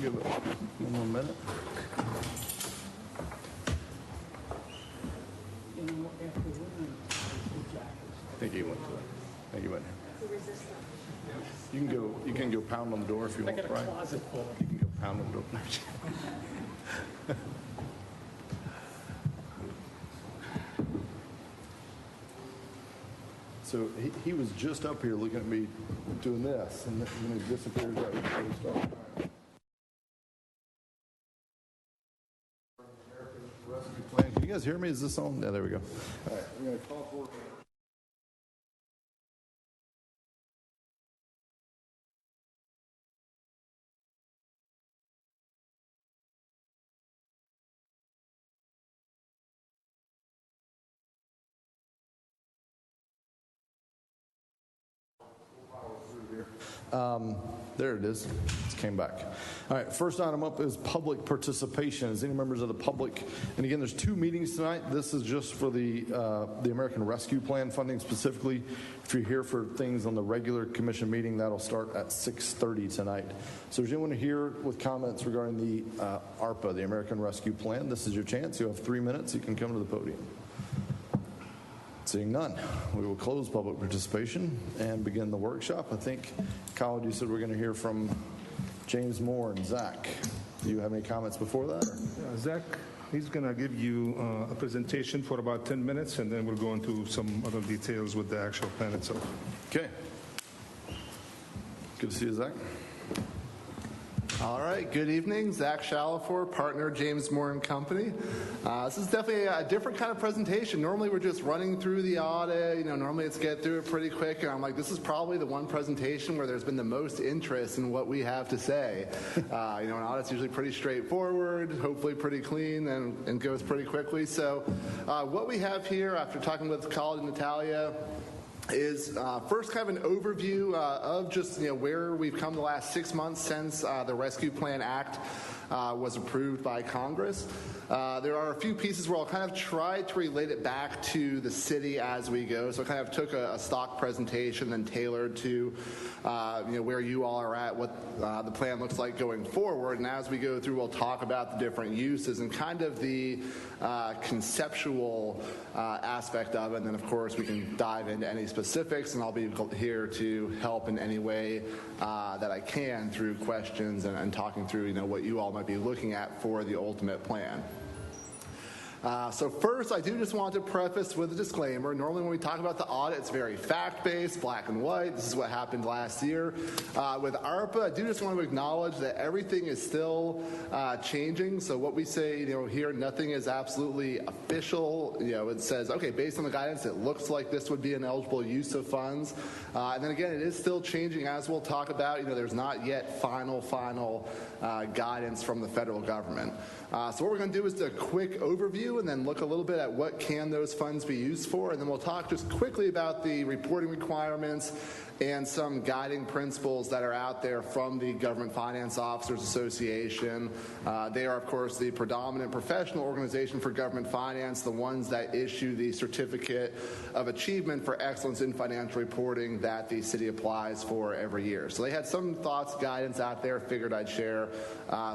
give it one more minute. I think he went to that. I think he went here. You can go pound on the door if you want, I got a right? closet full. You can go pound on the door. So he was just up here looking at me doing this, and then he disappeared right before we started. Rescue plan. Can you guys hear me? Is this on? Yeah, there we go. All right, we're going to call for. There it is. It came back. All right, first item up is public participation. Is any members of the public? And again, there's two meetings tonight. This is just for the American Rescue Plan funding specifically. If you're here for things on the regular commission meeting, that'll start at 6:30 tonight. So if anyone here with comments regarding the ARPA, the American Rescue Plan, this is your chance. You have 3 minutes. You can come to the podium. Seeing none, we will close public participation and begin the workshop. I think, Kyle, you said we're going to hear from James Moore and Zach. Do you have any comments before that? Zach, he's going to give you a presentation for about 10 minutes, and then we'll go into some other details with the actual plan itself. Okay. Good to see you, Zach. All right, good evening. Zach Shalafor, partner, James Moore and Company. This is definitely a different kind of presentation. Normally we're just running through the audit. Normally it's get through it pretty quick. And I'm like, this is probably the one presentation where there's been the most interest in what we have to say. An audit's usually pretty straightforward, hopefully pretty clean, and goes pretty quickly. So what we have here, after talking with Khalid and Natalia, is first kind of an overview of just where we've come the last 6 months since the Rescue Plan Act was approved by Congress. There are a few pieces where I'll kind of try to relate it back to the city as we go. So I kind of took a stock presentation and tailored to where you all are at, what the plan looks like going forward. And as we go through, we'll talk about the different uses and kind of the conceptual aspect of it. And then, of course, we can dive into any specifics, and I'll be here to help in any way that I can through questions and talking through what you all might be looking at for the ultimate plan. So first, I do just want to preface with a disclaimer. Normally when we talk about the audit, it's very fact-based, black and white. This is what happened last year. With ARPA, I do just want to acknowledge that everything is still changing. So what we say here, nothing is absolutely official. It says, okay, based on the guidance, it looks like this would be an eligible use of funds. And then again, it is still changing, as we'll talk about. There's not yet final guidance from the federal government. So what we're going to do is a quick overview and then look a little bit at what can those funds be used for. And then we'll talk just quickly about the reporting requirements and some guiding principles that are out there from the Government Finance Officers Association. They are, of course, the predominant professional organization for government finance, the ones that issue the Certificate of Achievement for Excellence in Financial Reporting that the city applies for every year. So they had some thoughts, guidance out there. Figured I'd share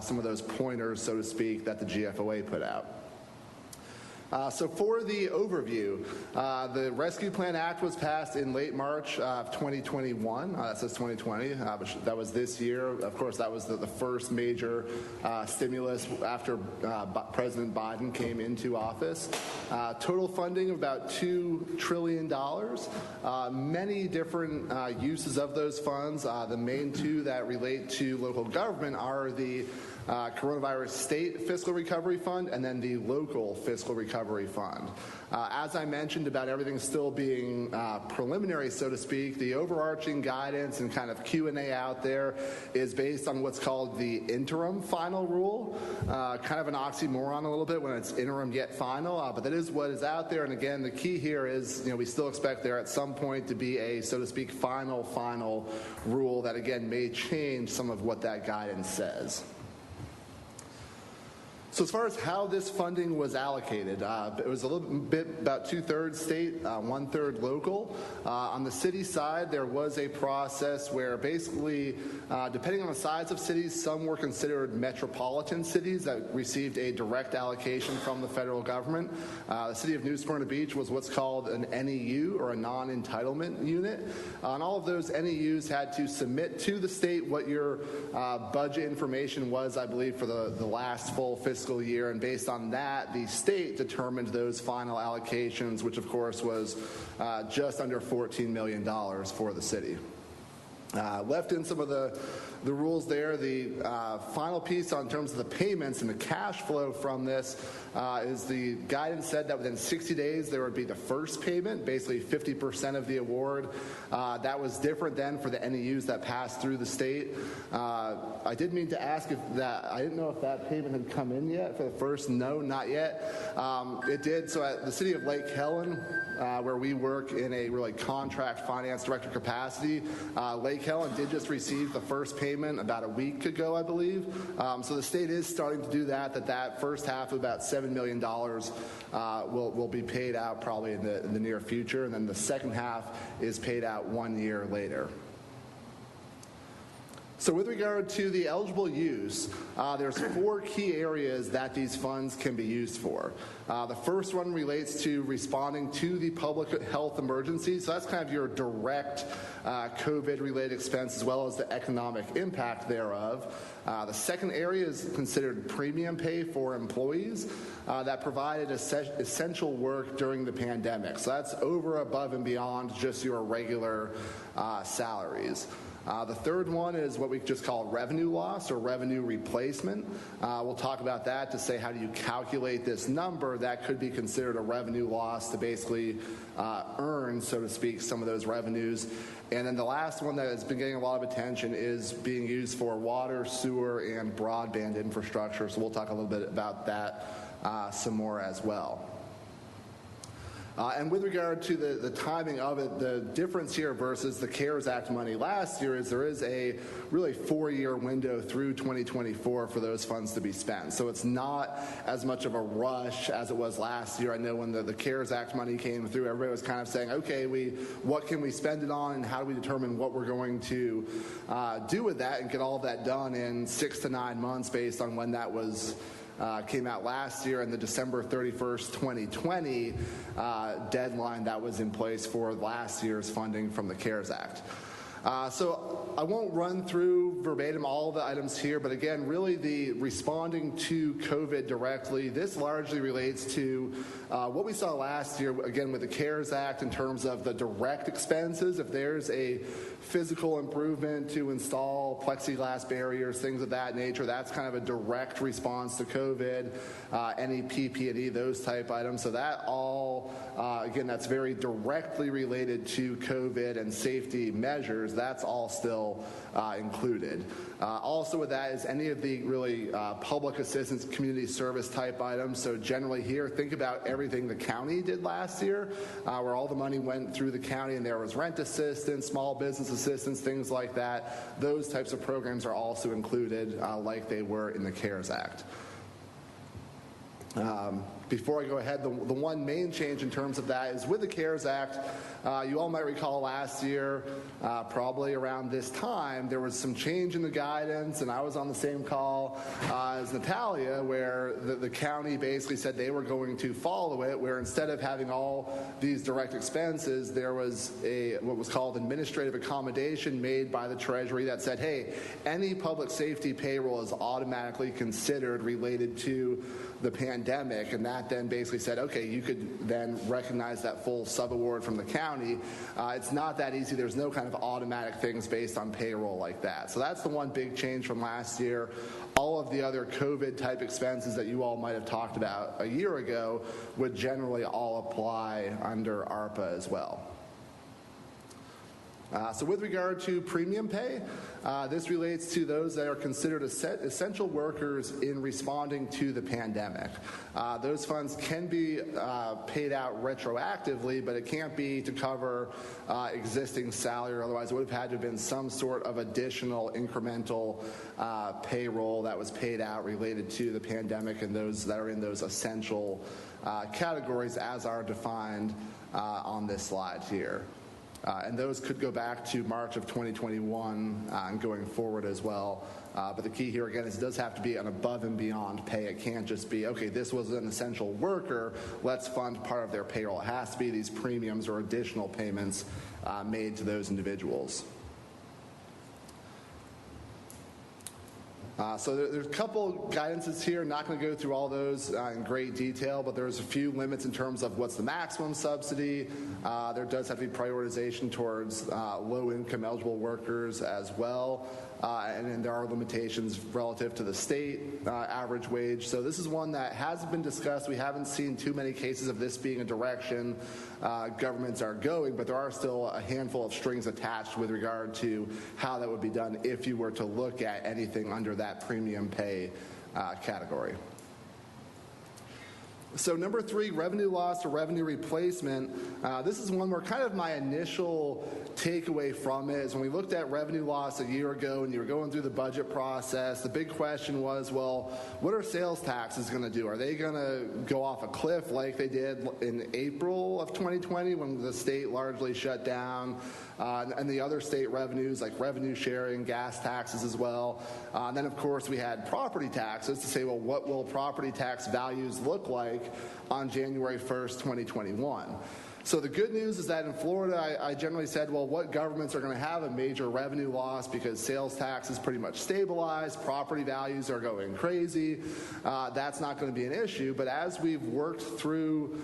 some of those pointers, so to speak, that the GFOA put out. So for the overview, the Rescue Plan Act was passed in late March of 2021. That says 2020. That was this year. Of course, that was the first major stimulus after President Biden came into office. Total funding of about $2 trillion. Many different uses of those funds. The main two that relate to local government are the Coronavirus State Fiscal Recovery Fund and then the Local Fiscal Recovery Fund. As I mentioned about everything still being preliminary, so to speak, the overarching guidance and kind of Q&A out there is based on what's called the interim final rule. Kind of an oxymoron a little bit when it's interim yet final, but that is what is out there. And again, the key here is, we still expect there at some point to be a, so to speak, final rule that again may change some of what that guidance says. So as far as how this funding was allocated, it was a little bit about 2/3 state, 1/3 local. On the city side, there was a process where basically, depending on the size of cities, some were considered metropolitan cities that received a direct allocation from the federal government. The city of New Smyrna Beach was what's called an NEU, or a non-entitlement unit. And all of those NEUs had to submit to the state what your budget information was, I believe, for the last full fiscal year, and based on that, the state determined those final allocations, which of course was just under $14 million for the city. Left in some of the rules there. The final piece on terms of the payments and the cash flow from this is the guidance said that within 60 days there would be the first payment, basically 50% of the award. That was different then for the NEUs that passed through the state. I did mean to ask I didn't know if that payment had come in yet for the first. No, not yet. It did. So at the city of Lake Helen, where we work in a really contract finance director capacity, Lake Helen did just receive the first payment about a week ago, I believe. So the state is starting to do that first half of about $7 million will be paid out probably in the near future, and then the second half is paid out 1 year later. So with regard to the eligible use, there's 4 key areas that these funds can be used for. The first one relates to responding to the public health emergency. So that's kind of your direct COVID-related expense, as well as the economic impact thereof. The second area is considered premium pay for employees that provided essential work during the pandemic. So that's over, above, and beyond just your regular salaries. The third one is what we just call revenue loss or revenue replacement. We'll talk about that to say how do you calculate this number that could be considered a revenue loss to basically earn, so to speak, some of those revenues. And then the last one that has been getting a lot of attention is being used for water, sewer, and broadband infrastructure. So we'll talk a little bit about that some more as well. And with regard to the timing of it, the difference here versus the CARES Act money last year is there is a really 4-year window through 2024 for those funds to be spent. So it's not as much of a rush as it was last year. I know when the CARES Act money came through, everybody was kind of saying, okay, what can we spend it on, and how do we determine what we're going to do with that and get all of that done in 6 to 9 months based on when that was came out last year, and the December 31st, 2020 deadline that was in place for last year's funding from the CARES Act. So I won't run through verbatim all the items here, but again, really the responding to COVID directly, this largely relates to what we saw last year, again, with the CARES Act in terms of the direct expenses. If there's a physical improvement to install plexiglass barriers, things of that nature, that's kind of a direct response to COVID, any PP&E, those type items. So that all, again, that's very directly related to COVID and safety measures. That's all still included. Also with that is any of the really public assistance, community service type items. So generally here, think about everything the county did last year, where all the money went through the county, and there was rent assistance, small business assistance, things like that. Those types of programs are also included like they were in the CARES Act. Before I go ahead, the one main change in terms of that is with the CARES Act, you all might recall last year, probably around this time, there was some change in the guidance, and I was on the same call as Natalia, where the county basically said they were going to follow it, where instead of having all these direct expenses, there was what was called administrative accommodation made by the Treasury that said, hey, any public safety payroll is automatically considered related to the pandemic, and that then basically said, okay, you could then recognize that full subaward from the county. It's not that easy. There's no kind of automatic things based on payroll like that. So that's the one big change from last year. All of the other COVID type expenses that you all might have talked about a year ago would generally all apply under ARPA as well. So with regard to premium pay, this relates to those that are considered essential workers in responding to the pandemic. Those funds can be paid out retroactively, but it can't be to cover existing salary, or otherwise it would have had to have been some sort of additional incremental payroll that was paid out related to the pandemic and those that are in those essential categories as are defined on this slide here. And those could go back to March of 2021 and going forward as well. But the key here, again, is it does have to be an above and beyond pay. It can't just be, okay, this was an essential worker, let's fund part of their payroll. It has to be these premiums or additional payments made to those individuals. So there's a couple guidances here. Not going to go through all those in great detail, but there's a few limits in terms of what's the maximum subsidy. There does have to be prioritization towards low-income eligible workers as well. And then there are limitations relative to the state average wage. So this is one that hasn't been discussed. We haven't seen too many cases of this being a direction governments are going, but there are still a handful of strings attached with regard to how that would be done if you were to look at anything under that premium pay category. So number 3, revenue loss or revenue replacement. This is one where kind of my initial takeaway from it is when we looked at revenue loss a year ago and you were going through the budget process, the big question was, well, what are sales taxes going to do? Are they going to go off a cliff like they did in April of 2020 when the state largely shut down? And the other state revenues like revenue sharing, gas taxes as well. And then, of course, we had property taxes to say, well, what will property tax values look like on January 1st, 2021? So the good news is that in Florida, I generally said, well, what governments are going to have a major revenue loss because sales tax is pretty much stabilized, property values are going crazy. That's not going to be an issue. But as we've worked through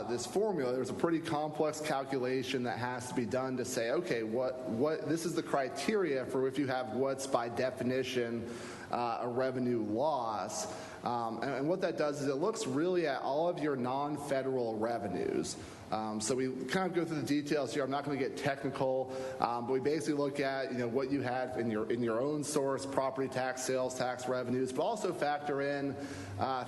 this formula, there's a pretty complex calculation that has to be done to say, okay, what this is the criteria for if you have what's by definition a revenue loss. And what that does is it looks really at all of your non-federal revenues. So we kind of go through the details here. I'm not going to get technical, but we basically look at what you have in your own source, property tax, sales tax revenues, but also factor in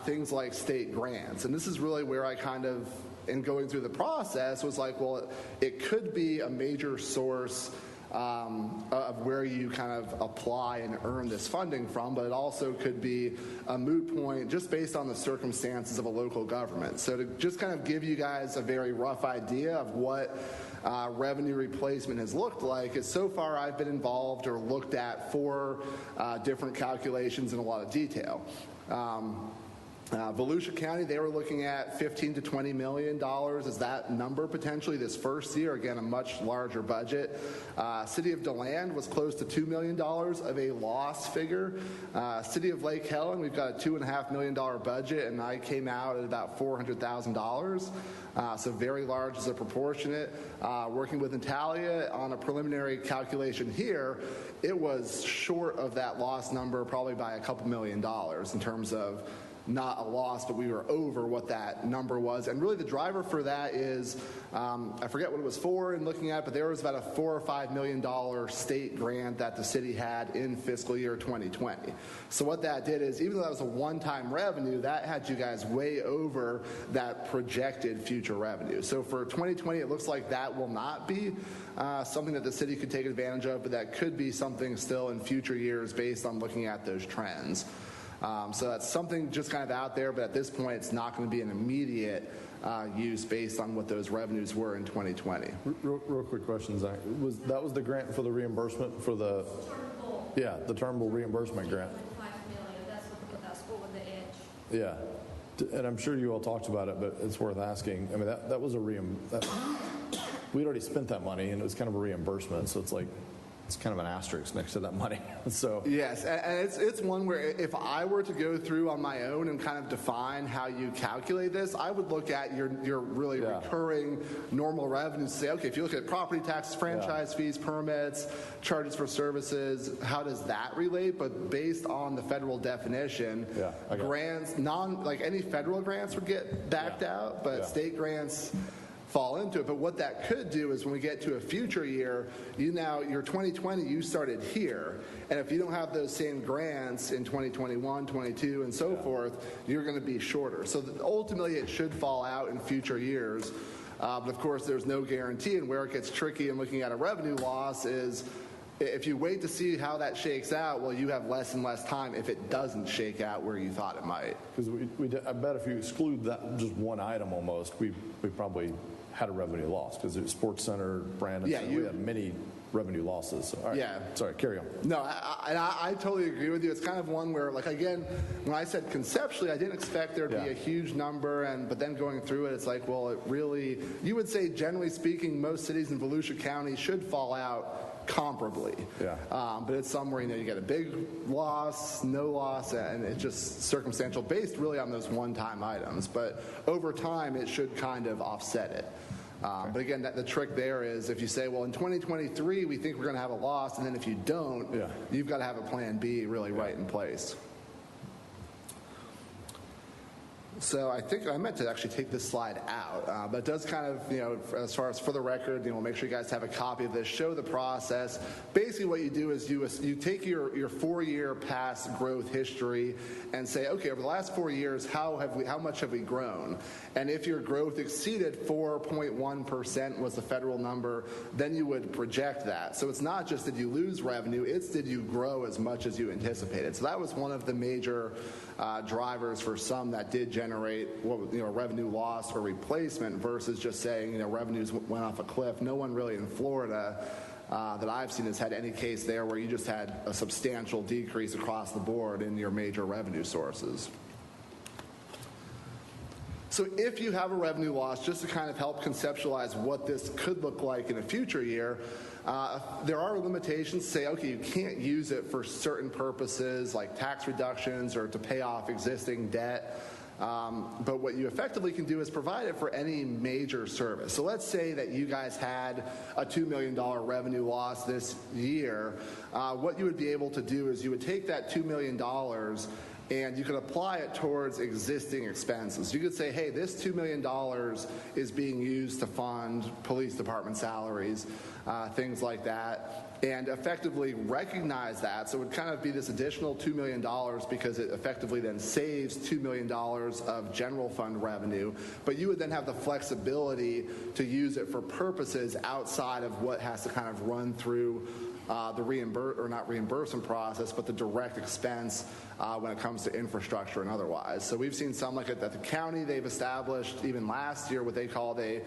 things like state grants. And this is really where I kind of, in going through the process, was like, well, it could be a major source of where you kind of apply and earn this funding from, but it also could be a moot point just based on the circumstances of a local government. So to just kind of give you guys a very rough idea of what revenue replacement has looked like is so far I've been involved or looked at 4 different calculations in a lot of detail. Volusia County, they were looking at $15 to $20 million as that number potentially this first year. Again, a much larger budget. City of DeLand was close to $2 million of a loss figure. City of Lake Helen, we've got a $2.5 million budget, and I came out at about $400,000. So very large as a proportionate. Working with Natalia on a preliminary calculation here, it was short of that loss number probably by a couple $1 million in terms of not a loss, but we were over what that number was. And really the driver for that is, I forget what it was for in looking at it, but there was about a $4 or $5 million state grant that the city had in fiscal year 2020. So what that did is, even though that was a one-time revenue, that had you guys way over that projected future revenue. So for 2020, it looks like that will not be something that the city could take advantage of, but that could be something still in future years based on looking at those trends. So that's something just kind of out there, but at this point, it's not going to be an immediate use based on what those revenues were in 2020. Real quick question, Zach. That was the grant for the reimbursement for the turnable reimbursement grant. $5 million. That's over the edge. Yeah, and I'm sure you all talked about it, but it's worth asking. I mean, that was we'd already spent that money, and it was kind of a reimbursement, so it's kind of an asterisk next to that money. So yes, and it's one where if I were to go through on my own and kind of define how you calculate this, I would look at your really recurring normal revenues and say, okay, if you look at property taxes, franchise fees, permits, charges for services, how does that relate? But based on the federal definition, grants, like any federal grants would get backed out, but state grants fall into it. But what that could do is when we get to a future year, your 2020, you started here. And if you don't have those same grants in 2021, 22, and so forth, you're going to be shorter. So ultimately, it should fall out in future years. But of course, there's no guarantee. And where it gets tricky in looking at a revenue loss is if you wait to see how that shakes out, well, you have less and less time if it doesn't shake out where you thought it might. Because I bet if you exclude that just one item almost, we probably had a revenue loss because it was Sports Center, Brandon. Yeah, we had many revenue losses. So, all right. Yeah. Sorry, carry on. No, I totally agree with you. It's kind of one where, like, again, when I said conceptually, I didn't expect there to be a huge number, but then going through it, it's like, well, it really, you would say, generally speaking, most cities in Volusia County should fall out comparably. Yeah. But it's somewhere, you get a big loss, no loss, and it's just circumstantial based really on those one-time items. But over time, it should kind of offset it. But again, the trick there is if you say, well, in 2023, we think we're going to have a loss, and then if you don't, you've got to have a plan B really right in place. So I think I meant to actually take this slide out, but it does kind of, as far as for the record, make sure you guys have a copy of this, show the process. Basically what you do is you take your 4-year past growth history and say, okay, over the last 4 years, how much have we grown? And if your growth exceeded 4.1% was the federal number, then you would project that. So it's not just did you lose revenue, it's did you grow as much as you anticipated. So that was one of the major drivers for some that did generate revenue loss or replacement versus just saying revenues went off a cliff. No one really in Florida that I've seen has had any case there where you just had a substantial decrease across the board in your major revenue sources. So if you have a revenue loss, just to kind of help conceptualize what this could look like in a future year, there are limitations. Say, okay, you can't use it for certain purposes like tax reductions or to pay off existing debt. But what you effectively can do is provide it for any major service. So let's say that you guys had a $2 million revenue loss this year. What you would be able to do is you would take that $2 million and you could apply it towards existing expenses. You could say, hey, this $2 million is being used to fund police department salaries, things like that, and effectively recognize that. So it would kind of be this additional $2 million because it effectively then saves $2 million of general fund revenue, but you would then have the flexibility to use it for purposes outside of what has to kind of run through the reimbursement process, but the direct expense when it comes to infrastructure and otherwise. So we've seen some like at the county, they've established even last year what they called a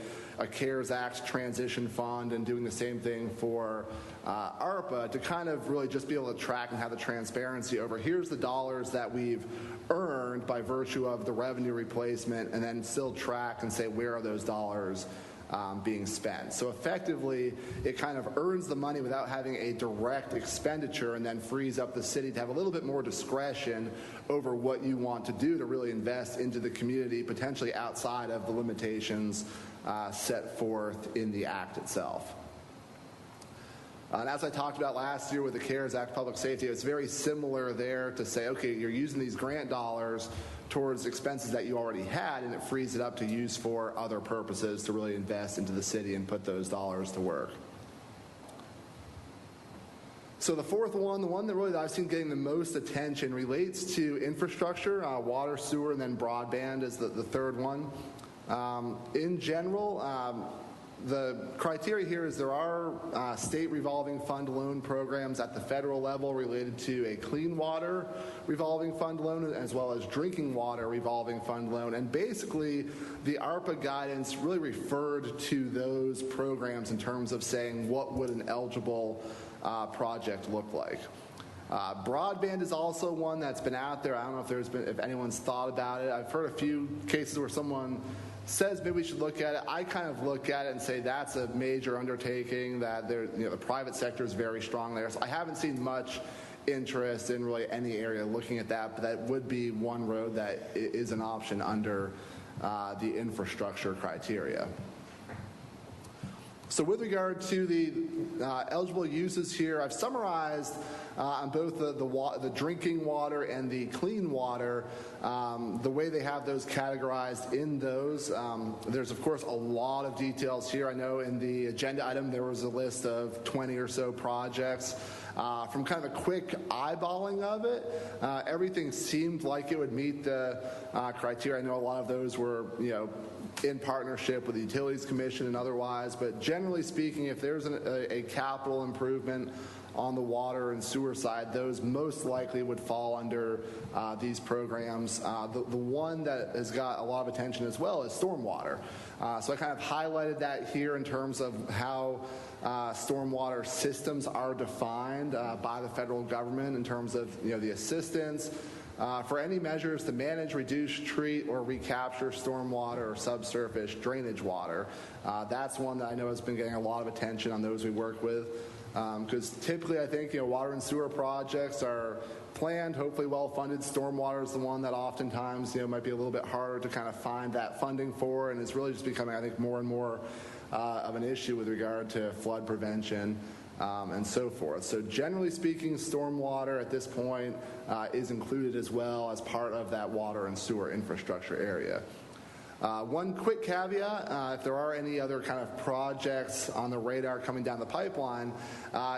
CARES Act transition fund, and doing the same thing for ARPA to kind of really just be able to track and have the transparency over here's the dollars that we've earned by virtue of the revenue replacement, and then still track and say where are those dollars being spent. So effectively, it kind of earns the money without having a direct expenditure, and then frees up the city to have a little bit more discretion over what you want to do to really invest into the community, potentially outside of the limitations set forth in the Act itself. And as I talked about last year with the CARES Act Public Safety, it's very similar there to say, okay, you're using these grant dollars towards expenses that you already had, and it frees it up to use for other purposes to really invest into the city and put those dollars to work. So the fourth one, the one that really I've seen getting the most attention, relates to infrastructure, water, sewer, and then broadband is the third one. In general, the criteria here is there are state revolving fund loan programs at the federal level related to a clean water revolving fund loan as well as drinking water revolving fund loan. And basically, the ARPA guidance really referred to those programs in terms of saying what would an eligible project look like. Broadband is also one that's been out there. I don't know if anyone's thought about it. I've heard a few cases where someone says maybe we should look at it. I kind of look at it and say that's a major undertaking, that the private sector is very strong there. So I haven't seen much interest in really any area looking at that, but that would be one road that is an option under the infrastructure criteria. So with regard to the eligible uses here, I've summarized on both the drinking water and the clean water, the way they have those categorized in those. There's, of course, a lot of details here. I know in the agenda item there was a list of 20 or so projects. From kind of a quick eyeballing of it, everything seemed like it would meet the criteria. I know a lot of those were, in partnership with the Utilities Commission and otherwise, but generally speaking, if there's a capital improvement on the water and sewer side, those most likely would fall under these programs. The one that has got a lot of attention as well is stormwater. So I kind of highlighted that here in terms of how stormwater systems are defined by the federal government in terms of the assistance for any measures to manage, reduce, treat, or recapture stormwater or subsurface drainage water. That's one that I know has been getting a lot of attention on those we work with. Because typically I think water and sewer projects are planned, hopefully well-funded. Stormwater is the one that oftentimes might be a little bit harder to kind of find that funding for, and it's really just becoming, I think, more and more of an issue with regard to flood prevention and so forth. So generally speaking, stormwater at this point is included as well as part of that water and sewer infrastructure area. One quick caveat, if there are any other kind of projects on the radar coming down the pipeline,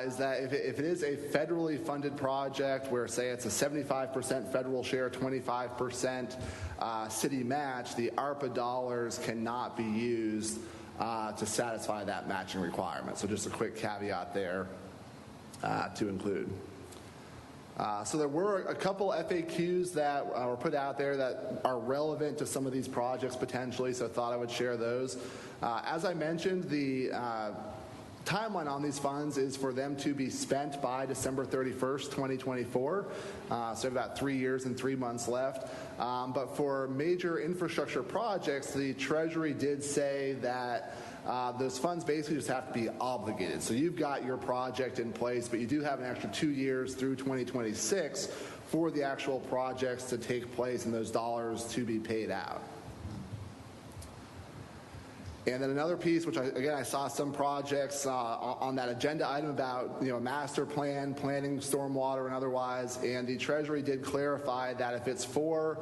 is that if it is a federally funded project where, say, it's a 75% federal share, 25% city match, the ARPA dollars cannot be used to satisfy that matching requirement. So just a quick caveat there to include. So there were a couple FAQs that were put out there that are relevant to some of these projects potentially, so I thought I would share those. As I mentioned, the timeline on these funds is for them to be spent by December 31st, 2024. So about 3 years and 3 months left. But for major infrastructure projects, the Treasury did say that those funds basically just have to be obligated. So you've got your project in place, but you do have an extra 2 years through 2026 for the actual projects to take place and those dollars to be paid out. And then another piece, which I saw some projects on that agenda item about master plan, planning stormwater and otherwise, and the Treasury did clarify that if it's for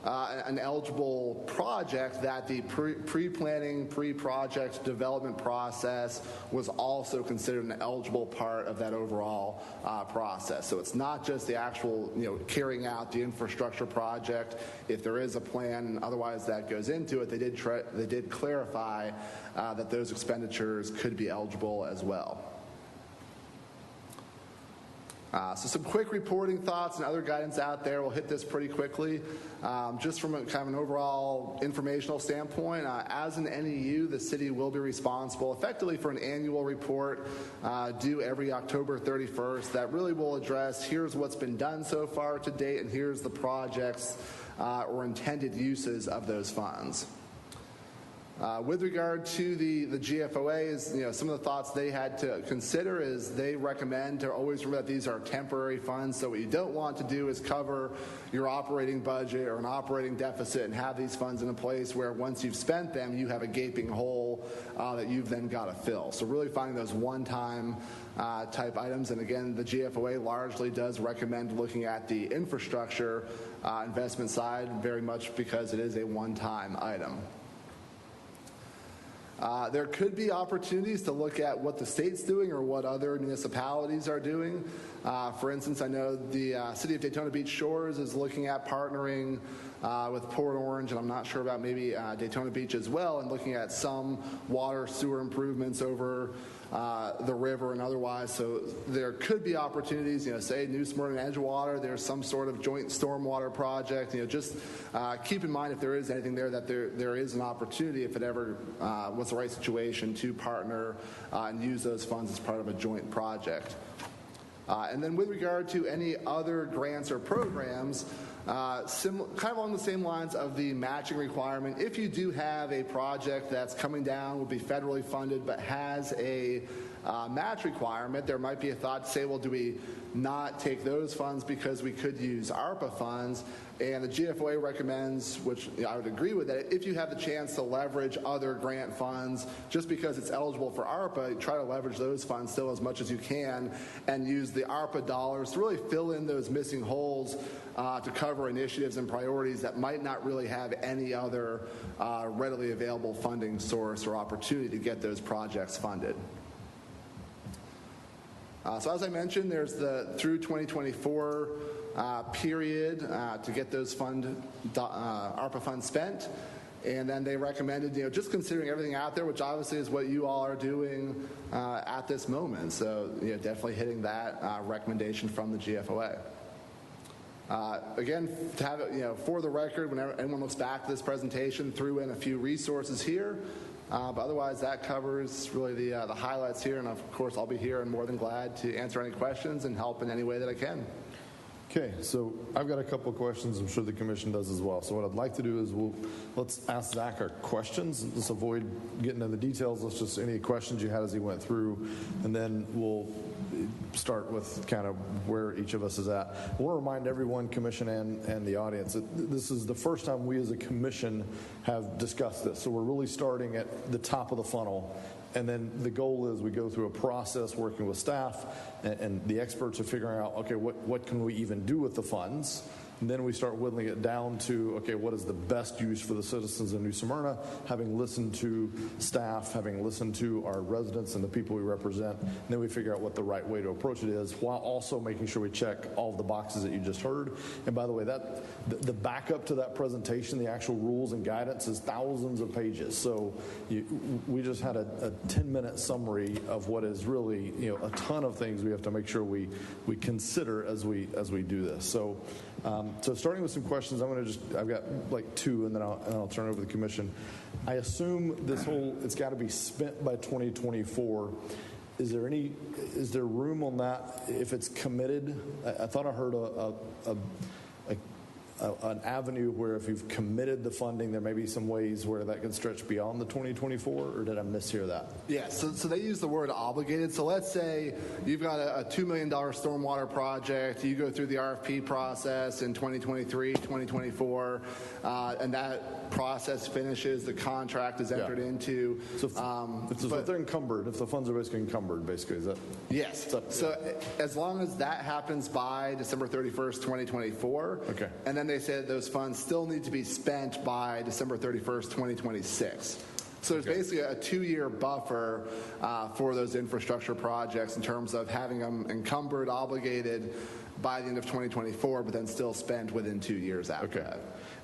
an eligible project, that the pre-planning, pre-project development process was also considered an eligible part of that overall process. So it's not just the actual carrying out the infrastructure project. If there is a plan and otherwise that goes into it, they did clarify that those expenditures could be eligible as well. So some quick reporting thoughts and other guidance out there. We'll hit this pretty quickly. Just from a kind of an overall informational standpoint, as an NEU, the city will be responsible effectively for an annual report due every October 31st that really will address here's what's been done so far to date and here's the projects or intended uses of those funds. With regard to the GFOAs, some of the thoughts they had to consider is they recommend to always remember that these are temporary funds. So what you don't want to do is cover your operating budget or an operating deficit and have these funds in a place where once you've spent them, you have a gaping hole that you've then got to fill. So really finding those one-time type items. And again, the GFOA largely does recommend looking at the infrastructure investment side very much because it is a one-time item. There could be opportunities to look at what the state's doing or what other municipalities are doing. For instance, I know the City of Daytona Beach Shores is looking at partnering with Port Orange, and I'm not sure about maybe Daytona Beach as well, and looking at some water sewer improvements over the river and otherwise. So there could be opportunities, say New Smyrna and Edgewater, there's some sort of joint stormwater project. Just keep in mind if there is anything there that there is an opportunity if it ever was the right situation to partner and use those funds as part of a joint project. And then with regard to any other grants or programs, kind of along the same lines of the matching requirement, if you do have a project that's coming down, will be federally funded, but has a match requirement, there might be a thought to say, well, do we not take those funds because we could use ARPA funds? And the GFOA recommends, which I would agree with, that if you have the chance to leverage other grant funds, just because it's eligible for ARPA, try to leverage those funds still as much as you can and use the ARPA dollars to really fill in those missing holes to cover initiatives and priorities that might not really have any other readily available funding source or opportunity to get those projects funded. So as I mentioned, there's the through 2024 period to get those ARPA funds spent. And then they recommended, just considering everything out there, which obviously is what you all are doing at this moment. So, definitely hitting that recommendation from the GFOA. Again, to have it, for the record, whenever anyone looks back to this presentation, threw in a few resources here. But otherwise, that covers really the highlights here. And of course, I'll be here and more than glad to answer any questions and help in any way that I can. Okay, so I've got a couple of questions. I'm sure the commission does as well. So what I'd like to do is let's ask Zach our questions. Let's avoid getting into the details. Let's just any questions you had as he went through, and then we'll start with kind of where each of us is at. I want to remind everyone, commission and the audience, that this is the first time we as a commission have discussed this. So we're really starting at the top of the funnel. And then the goal is we go through a process working with staff and the experts are figuring out, okay, what can we even do with the funds? And then we start whittling it down to, okay, what is the best use for the citizens of New Smyrna? Having listened to staff, having listened to our residents and the people we represent, and then we figure out what the right way to approach it is, while also making sure we check all of the boxes that you just heard. And by the way, the backup to that presentation, the actual rules and guidance, is thousands of pages. So we just had a 10-minute summary of what is really a ton of things we have to make sure we consider as we do this. So starting with some questions, I've got like two, and then I'll turn it over to the commission. I assume it's got to be spent by 2024. Is there room on that if it's committed? I thought I heard an avenue where if you've committed the funding, there may be some ways where that can stretch beyond the 2024, or did I mishear that? Yeah, so they use the word obligated. So let's say you've got a $2 million stormwater project, you go through the RFP process in 2023, 2024, and that process finishes, the contract is entered into. So if they're encumbered, if the funds are basically encumbered, basically, is that? Yes. So as long as that happens by December 31st, 2024, okay. And then they said those funds still need to be spent by December 31st, 2026. So there's basically a 2-year buffer for those infrastructure projects in terms of having them encumbered, obligated by the end of 2024, but then still spent within 2 years after that.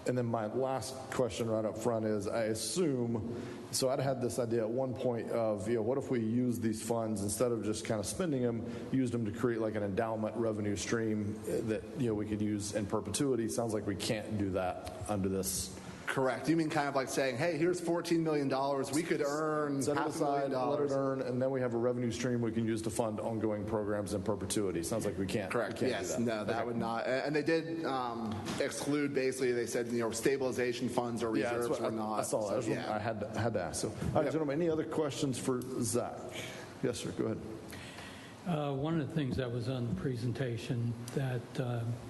And then my last question right up front is, I assume, so I'd had this idea at one point of, what if we use these funds, instead of just kind of spending them, used them to create like an endowment revenue stream that, we could use in perpetuity. Sounds like we can't do that under this. Correct. You mean kind of like saying, hey, here's $14 million. We could earn set it aside, let it earn, and then we have a revenue stream we can use to fund ongoing programs in perpetuity. Sounds like we can't. Correct. We can't Yes. do that. No, that would not. And they did exclude, basically, they said, stabilization funds or reserves were not. I saw that. So, I had to ask. So, all right, gentlemen, any other questions for Zach? Yes, sir. Go ahead. One of the things that was on the presentation that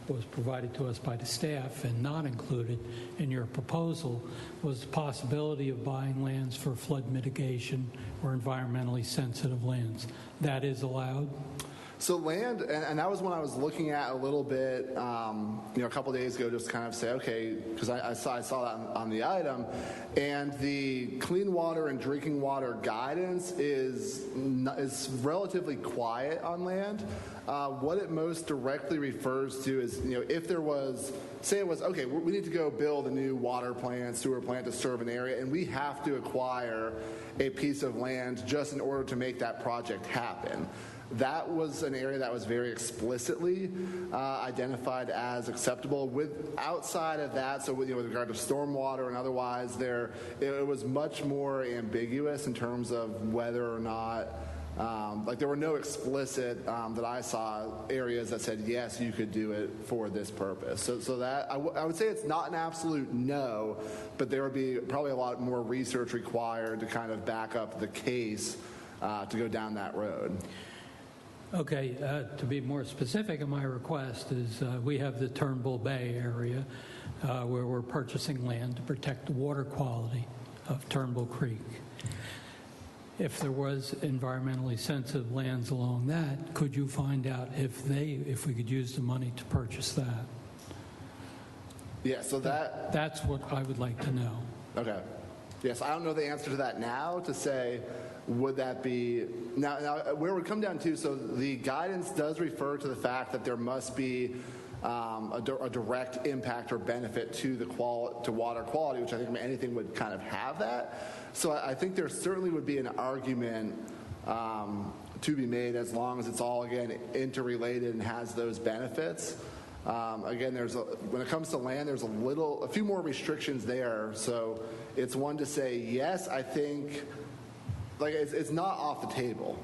was provided to us by the staff and not included in your proposal was the possibility of buying lands for flood mitigation or environmentally sensitive lands. That is allowed? So land, and that was when I was looking at a little bit, a couple days ago, just kind of say, okay, because I saw that on the item, and the clean water and drinking water guidance is relatively quiet on land. What it most directly refers to is, if there was, say it was, okay, we need to go build a new water plant, sewer plant to serve an area, and we have to acquire a piece of land just in order to make that project happen. That was an area that was very explicitly identified as acceptable. Outside of that, so with regard to stormwater and otherwise, it was much more ambiguous in terms of whether or not, there were no explicit that I saw areas that said yes, you could do it for this purpose. So that I would say it's not an absolute no, but there would be probably a lot more research required to kind of back up the case to go down that road. Okay, to be more specific in my request is we have the Turnbull Bay area where we're purchasing land to protect the water quality of Turnbull Creek. If there was environmentally sensitive lands along that, could you find out if we could use the money to purchase that? Yeah, so That's what I would like to know. okay. Yes, I don't know the answer to that now to say, would that be, now where it would come down to, so the guidance does refer to the fact that there must be a direct impact or benefit to to water quality, which I think anything would kind of have that. So I think there certainly would be an argument to be made as long as it's all, again, interrelated and has those benefits. Again, when it comes to land, there's a few more restrictions there. So it's one to say, yes, I think, like it's not off the table,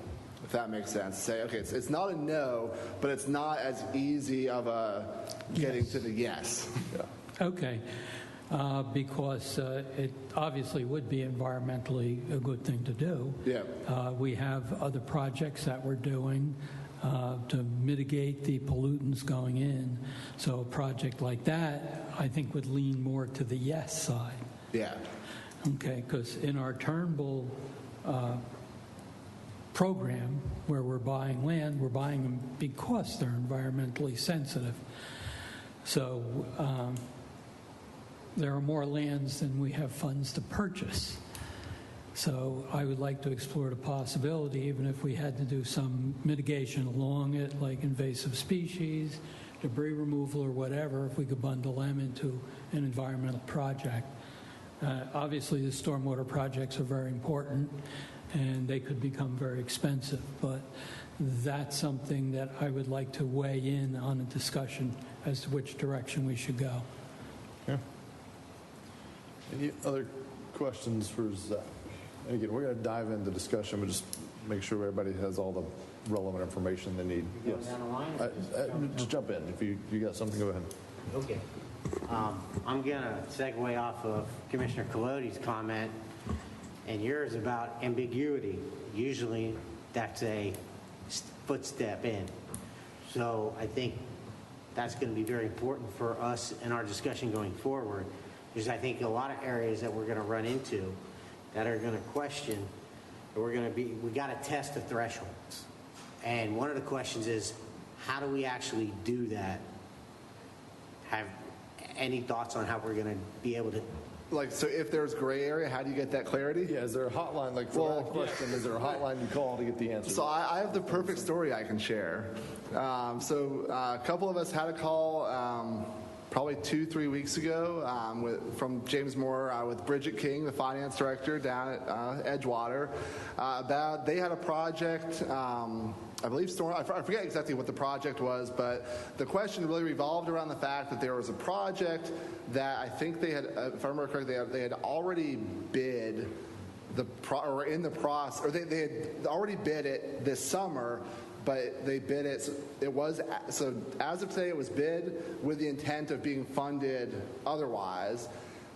if that makes sense. Say, okay, it's not a no, but it's not as easy of a getting to the yes. Okay, because it obviously would be environmentally a good thing to do. Yeah. We have other projects that we're doing to mitigate the pollutants going in. So a project like that, I think, would lean more to the yes side. Yeah. Okay, because in our Turnbull program, where we're buying land, we're buying them because they're environmentally sensitive. So there are more lands than we have funds to purchase. So I would like to explore the possibility, even if we had to do some mitigation along it, like invasive species, debris removal, or whatever, if we could bundle them into an environmental project. Obviously, the stormwater projects are very important, and they could become very expensive, but that's something that I would like to weigh in on a discussion as to which direction we should go. Yeah. Any other questions for Zach? And again, we're going to dive into discussion, but just make sure everybody has all the relevant information they need. Yes. Down the line? Just jump in. If you got something, go ahead. Okay. I'm going to segue off of Commissioner Colodey's comment and yours about ambiguity. Usually that's a footstep in. So I think that's going to be very important for us in our discussion going forward, because I think a lot of areas that we're going to run into that are going to question, we got to test the thresholds. And one of the questions is, how do we actually do that? Have any thoughts on how we're going to be able to? Like, so if there's gray area, how do you get that clarity? Yeah, is there a hotline, like for that question, is there a hotline you call to get the answer? So I have the perfect story I can share. So a couple of us had a call probably 2-3 weeks ago from James Moore with Bridget King, the finance director down at Edgewater. They had a project, I believe, I forget exactly what the project was, but the question really revolved around the fact that there was a project that I think they had, if I remember correctly, they had already bid or in the process, or they had already bid it this summer, but they bid it, so as of today it was bid with the intent of being funded otherwise,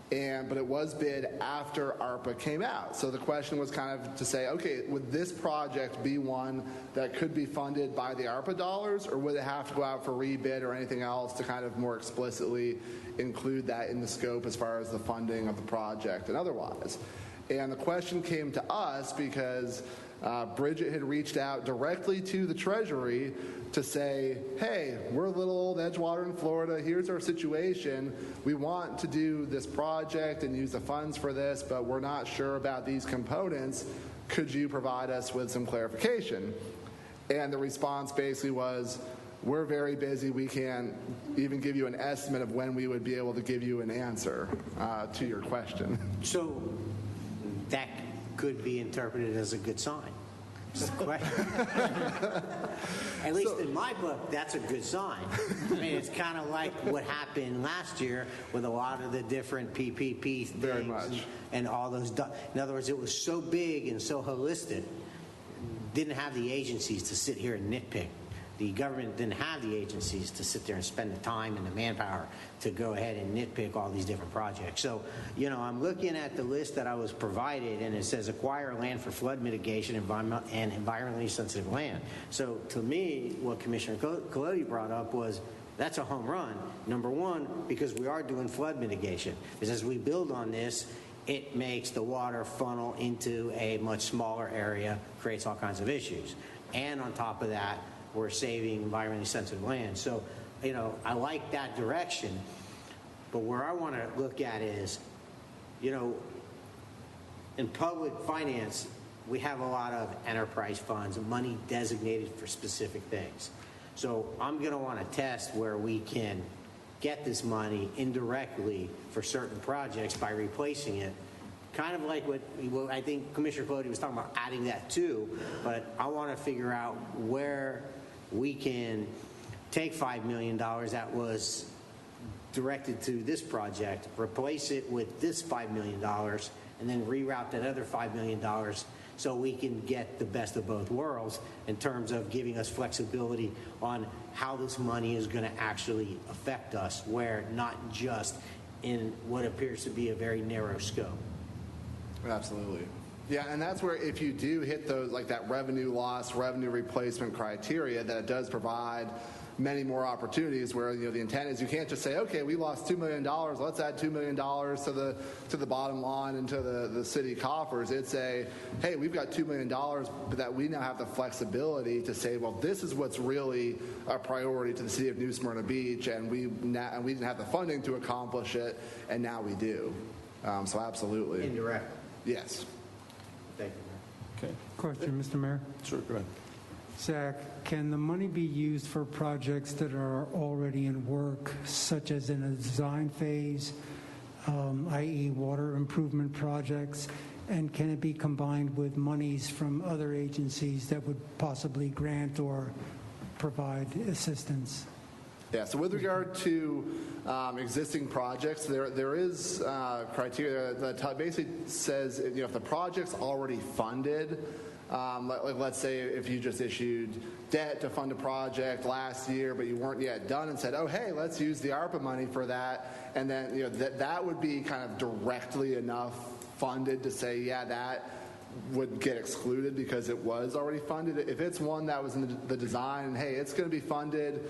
but it was bid after ARPA came out. So the question was kind of to say, okay, would this project be one that could be funded by the ARPA dollars, or would it have to go out for rebid or anything else to kind of more explicitly include that in the scope as far as the funding of the project and otherwise? And the question came to us because Bridget had reached out directly to the Treasury to say, hey, we're little old Edgewater in Florida. Here's our situation. We want to do this project and use the funds for this, but we're not sure about these components. Could you provide us with some clarification? And the response basically was, we're very busy. We can't even give you an estimate of when we would be able to give you an answer to your question. So that could be interpreted as a good sign. Just a question. At least in my book, that's a good sign. I mean, it's kind of like what happened last year with a lot of the different PPP Very things much. and all those. In other words, it was so big and so holistic, didn't have the agencies to sit here and nitpick the government didn't have the agencies to sit there and spend the time and the manpower to go ahead and nitpick all these different projects. So, I'm looking at the list that I was provided, and it says acquire land for flood mitigation and environmentally sensitive land. So to me, what Commissioner Colodi brought up was, that's a home run. Number one, because we are doing flood mitigation. Because as we build on this, it makes the water funnel into a much smaller area, creates all kinds of issues. And on top of that, we're saving environmentally sensitive land. So, I like that direction. But where I want to look at is, in public finance, we have a lot of enterprise funds, money designated for specific things. So I'm going to want to test where we can get this money indirectly for certain projects by replacing it. Kind of like what I think Commissioner Colodi was talking about, adding that too, but I want to figure out where we can take $5 million that was directed to this project, replace it with this $5 million, and then reroute that other $5 million so we can get the best of both worlds in terms of giving us flexibility on how this money is going to actually affect us, where not just in what appears to be a very narrow scope. Absolutely. Yeah, and that's where if you do hit those, like that revenue loss, revenue replacement criteria, that it does provide many more opportunities where, the intent is you can't just say, okay, we lost $2 million, let's add $2 million to the bottom line and to the city coffers. It's hey, we've got $2 million, but that we now have the flexibility to say, well, this is what's really a priority to the city of New Smyrna Beach, and we didn't have the funding to accomplish it, and now we do. So absolutely. Indirect. Yes. Thank you, Mayor. Okay. Question, Mr. Mayor. Sure, go ahead. Zach, can the money be used for projects that are already in work, such as in a design phase, i.e. water improvement projects? And can it be combined with monies from other agencies that would possibly grant or provide assistance? Yeah, so with regard to existing projects, there is criteria that basically says, if the project's already funded, let's say if you just issued debt to fund a project last year, but you weren't yet done and said, oh, hey, let's use the ARPA money for that. And then, that would be kind of directly enough funded to say, yeah, that would get excluded because it was already funded. If it's one that was in the design, and hey, it's going to be funded,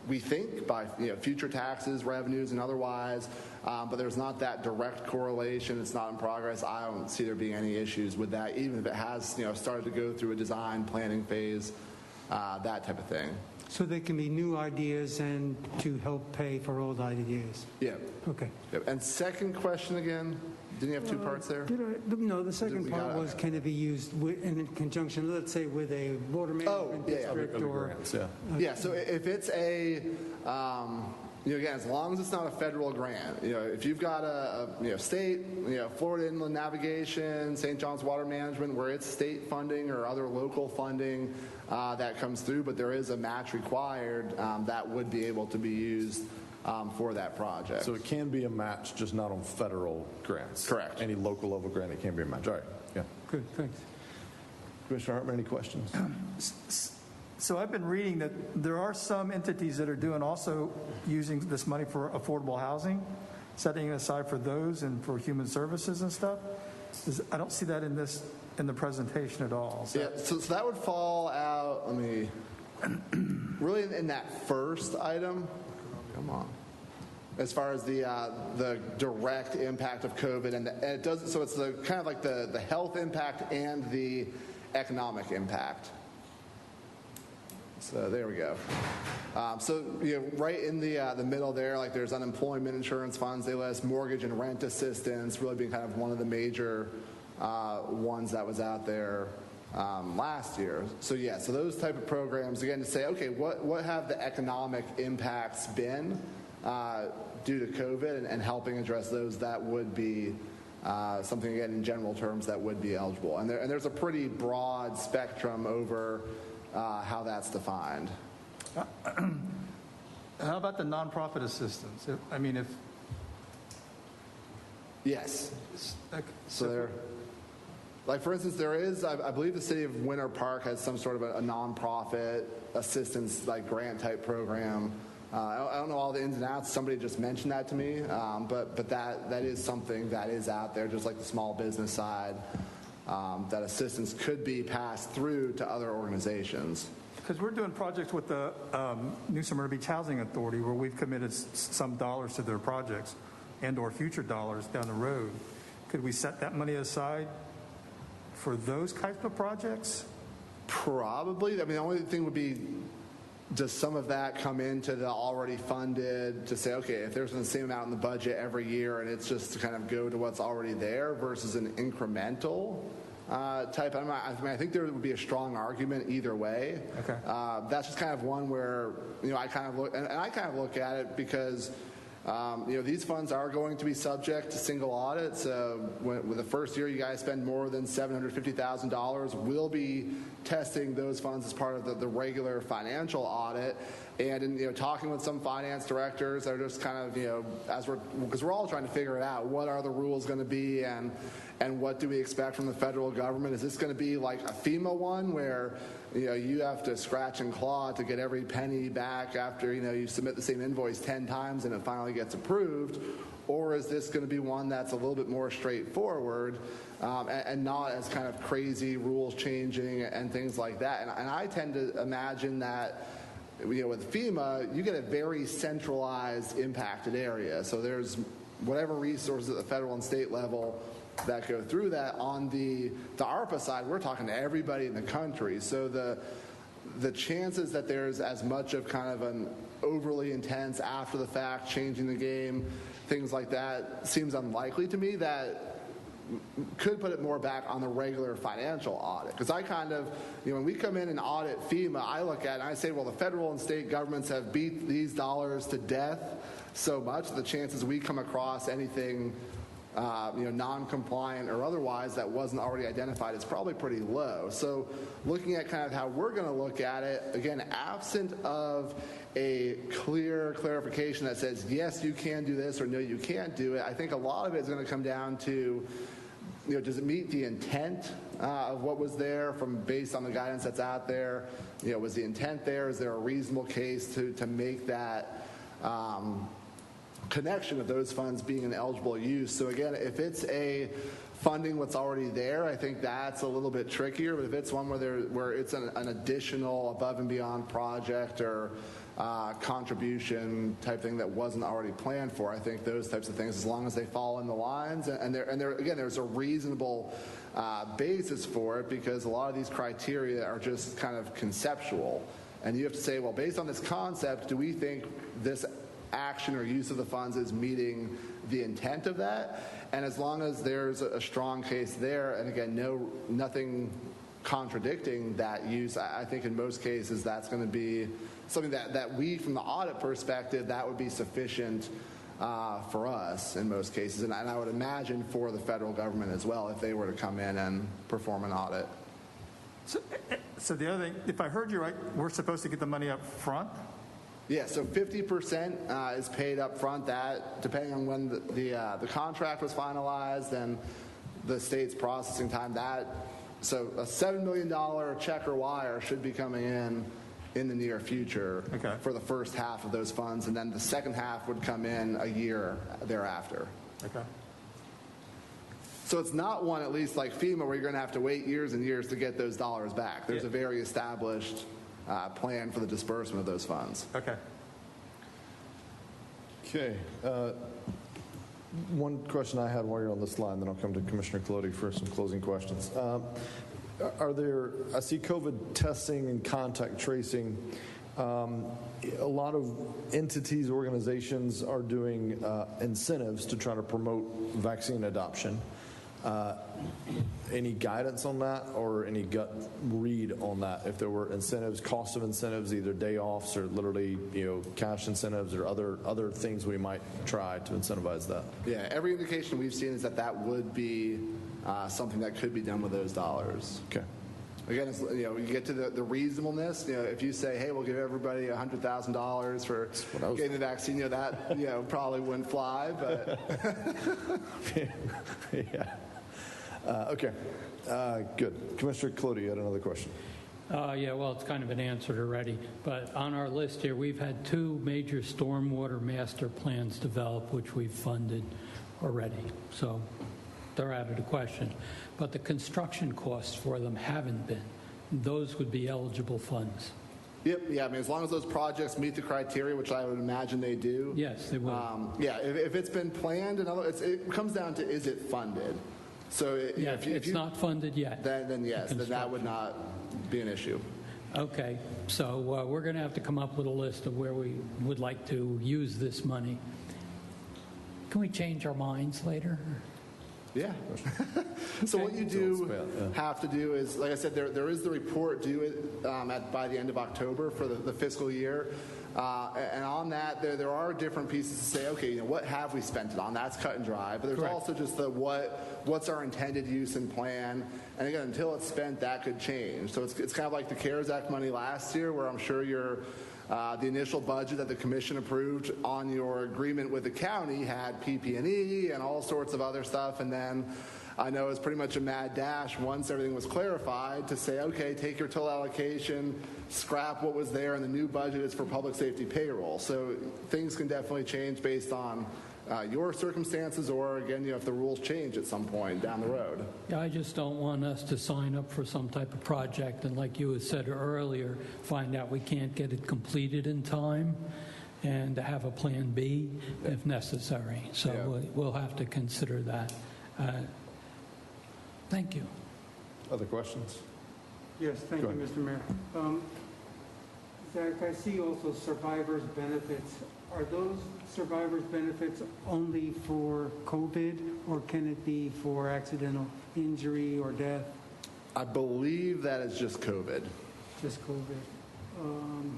we think, by future taxes, revenues, and otherwise, but there's not that direct correlation. It's not in progress. I don't see there being any issues with that, even if it has started to go through a design planning phase, that type of thing. So they can be new ideas and to help pay for old ideas? Yeah. Okay. Yep. And second question again, didn't you have two parts there? No, the second part was, can it be used in conjunction, let's say, with a water management district or... Grants, yeah. Yeah, so if it's a, again, as long as it's not a federal grant, if you've got a state, Florida Inland Navigation, St. John's Water Management, where it's state funding or other local funding that comes through, but there is a match required, that would be able to be used for that project. So it can be a match, just not on federal grants. Correct. Any local level grant, it can be a match. All right, yeah. Good, thanks. Commissioner Hartman, any questions? So I've been reading that there are some entities that are doing also using this money for affordable housing, setting it aside for those and for human services and stuff. I don't see that in the presentation at all. Yeah, so that would fall out, really in that first item. Come on. As far as the direct impact of COVID, and it does, so it's the kind of like the health impact and the economic impact. So there we go. So right in the middle there, like there's unemployment insurance funds, they list mortgage and rent assistance, really being kind of one of the major ones that was out there last year. So yeah, so those type of programs, again, to say, okay, what have the economic impacts been due to COVID, and helping address those, that would be something, again, in general terms, that would be eligible. And there's a pretty broad spectrum over how that's defined. How about the nonprofit assistance? Yes. So there. Like, for instance, there is, I believe the city of Winter Park has some sort of a nonprofit assistance, like grant type program. I don't know all the ins and outs. Somebody just mentioned that to me, but that is something that is out there, just like the small business side, that assistance could be passed through to other organizations. Because we're doing projects with the New Smyrna Beach Housing Authority where we've committed some dollars to their projects and or future dollars down the road. Could we set that money aside for those types of projects? Probably. I mean, the only thing would be, does some of that come into the already funded to say, okay, if there's the same amount in the budget every year and it's just to kind of go to what's already there versus an incremental type? I think there would be a strong argument either way. Okay. That's just kind of one where, I kind of look, and I kind of look at it because these funds are going to be subject to single audit. So with the first year you guys spend more than $750,000, we'll be testing those funds as part of the regular financial audit. And in talking with some finance directors, they're just kind of because we're all trying to figure it out. What are the rules going to be, and what do we expect from the federal government? Is this going to be like a FEMA one where you have to scratch and claw to get every penny back after you submit the same invoice 10 times and it finally gets approved? Or is this going to be one that's a little bit more straightforward and not as kind of crazy rules changing and things like that? And I tend to imagine that with FEMA, you get a very centralized impacted area. So there's whatever resources at the federal and state level that go through that. On the ARPA side, we're talking to everybody in the country. So the chances that there's as much of kind of an overly intense after the fact changing the game, things like that, seems unlikely to me. That could put it more back on the regular financial audit. Because I kind of, when we come in and audit FEMA, I look at it and I say, well, the federal and state governments have beat these dollars to death so much, the chances we come across anything non-compliant or otherwise that wasn't already identified is probably pretty low. So looking at kind of how we're going to look at it, again, absent of a clear clarification that says, yes, you can do this, or no, you can't do it, I think a lot of it is going to come down to, does it meet the intent of what was there based on the guidance that's out there? Was the intent there? Is there a reasonable case to make that connection of those funds being an eligible use? So again, if it's a funding what's already there, I think that's a little bit trickier. But if it's one where it's an additional above and beyond project or contribution type thing that wasn't already planned for, I think those types of things, as long as they fall in the lines and again, there's a reasonable basis for it, because a lot of these criteria are just kind of conceptual, and you have to say, well, based on this concept, do we think this action or use of the funds is meeting the intent of that? And as long as there's a strong case there, and again, nothing contradicting that use, I think in most cases that's going to be something that we, from the audit perspective, that would be sufficient for us in most cases, and I would imagine for the federal government as well if they were to come in and perform an audit. So the other thing, if I heard you right, we're supposed to get the money up front? Yeah, so 50% is paid up front. That, depending on when the contract was finalized and the state's processing time, so a $7 million check or wire should be coming in the near future for the first half of those funds, and then the second half would come in a year thereafter. Okay. So it's not one, at least like FEMA, where you're going to have to wait years and years to get those dollars back. There's a very established plan for the disbursement of those funds. Okay. Okay. One question I had while you're on this line, then I'll come to Commissioner Colodi for some closing questions. I see COVID testing and contact tracing. A lot of entities, organizations are doing incentives to try to promote vaccine adoption. Any guidance on that, or any gut read on that? If there were incentives, cost of incentives, either day offs or literally, cash incentives or other things we might try to incentivize that. Yeah, every indication we've seen is that would be something that could be done with those dollars. Okay. Again, it's, you get to the reasonableness. If you say, "Hey, we'll give everybody $100,000 for getting the vaccine," that probably wouldn't fly. But yeah. Okay, good. Commissioner Colodi, you had another question. Yeah, well, it's kind of been answered already, but on our list here, we've had 2 major stormwater master plans developed, which we've funded already, so they're out of the question. But the construction costs for them haven't been. Those would be eligible funds. Yep, yeah, I mean, as long as those projects meet the criteria, which I would imagine they do. Yes, they will. Yeah, if it's been planned, it comes down to, is it funded? So Yeah, if it's not funded yet. then yes, then that would not be an issue. Okay, so we're going to have to come up with a list of where we would like to use this money. Can we change our minds later? Yeah. So what you do have to do is, like I said, there is the report due by the end of October for the fiscal year. And on that, there are different pieces to say, okay, what have we spent it on? That's cut and dry. But there's Correct. also just what's our intended use and plan. And again, until it's spent, that could change. So it's kind of like the CARES Act money last year, where I'm sure the initial budget that the commission approved on your agreement with the county had PP&E and all sorts of other stuff. And then I know it was pretty much a mad dash once everything was clarified to say, okay, take your total allocation, scrap what was there, and the new budget is for public safety payroll. So things can definitely change based on your circumstances, or again, if the rules change at some point down the road. Yeah, I just don't want us to sign up for some type of project and, like you had said earlier, find out we can't get it completed in time, and to have a plan B if necessary. So we'll have to consider that. Thank you. Other questions? Yes, thank Go you, ahead. Mr. Mayor. Zach, I see also survivors' benefits. Are those survivors' benefits only for COVID, or can it be for accidental injury or death? I believe that is just COVID. Just COVID.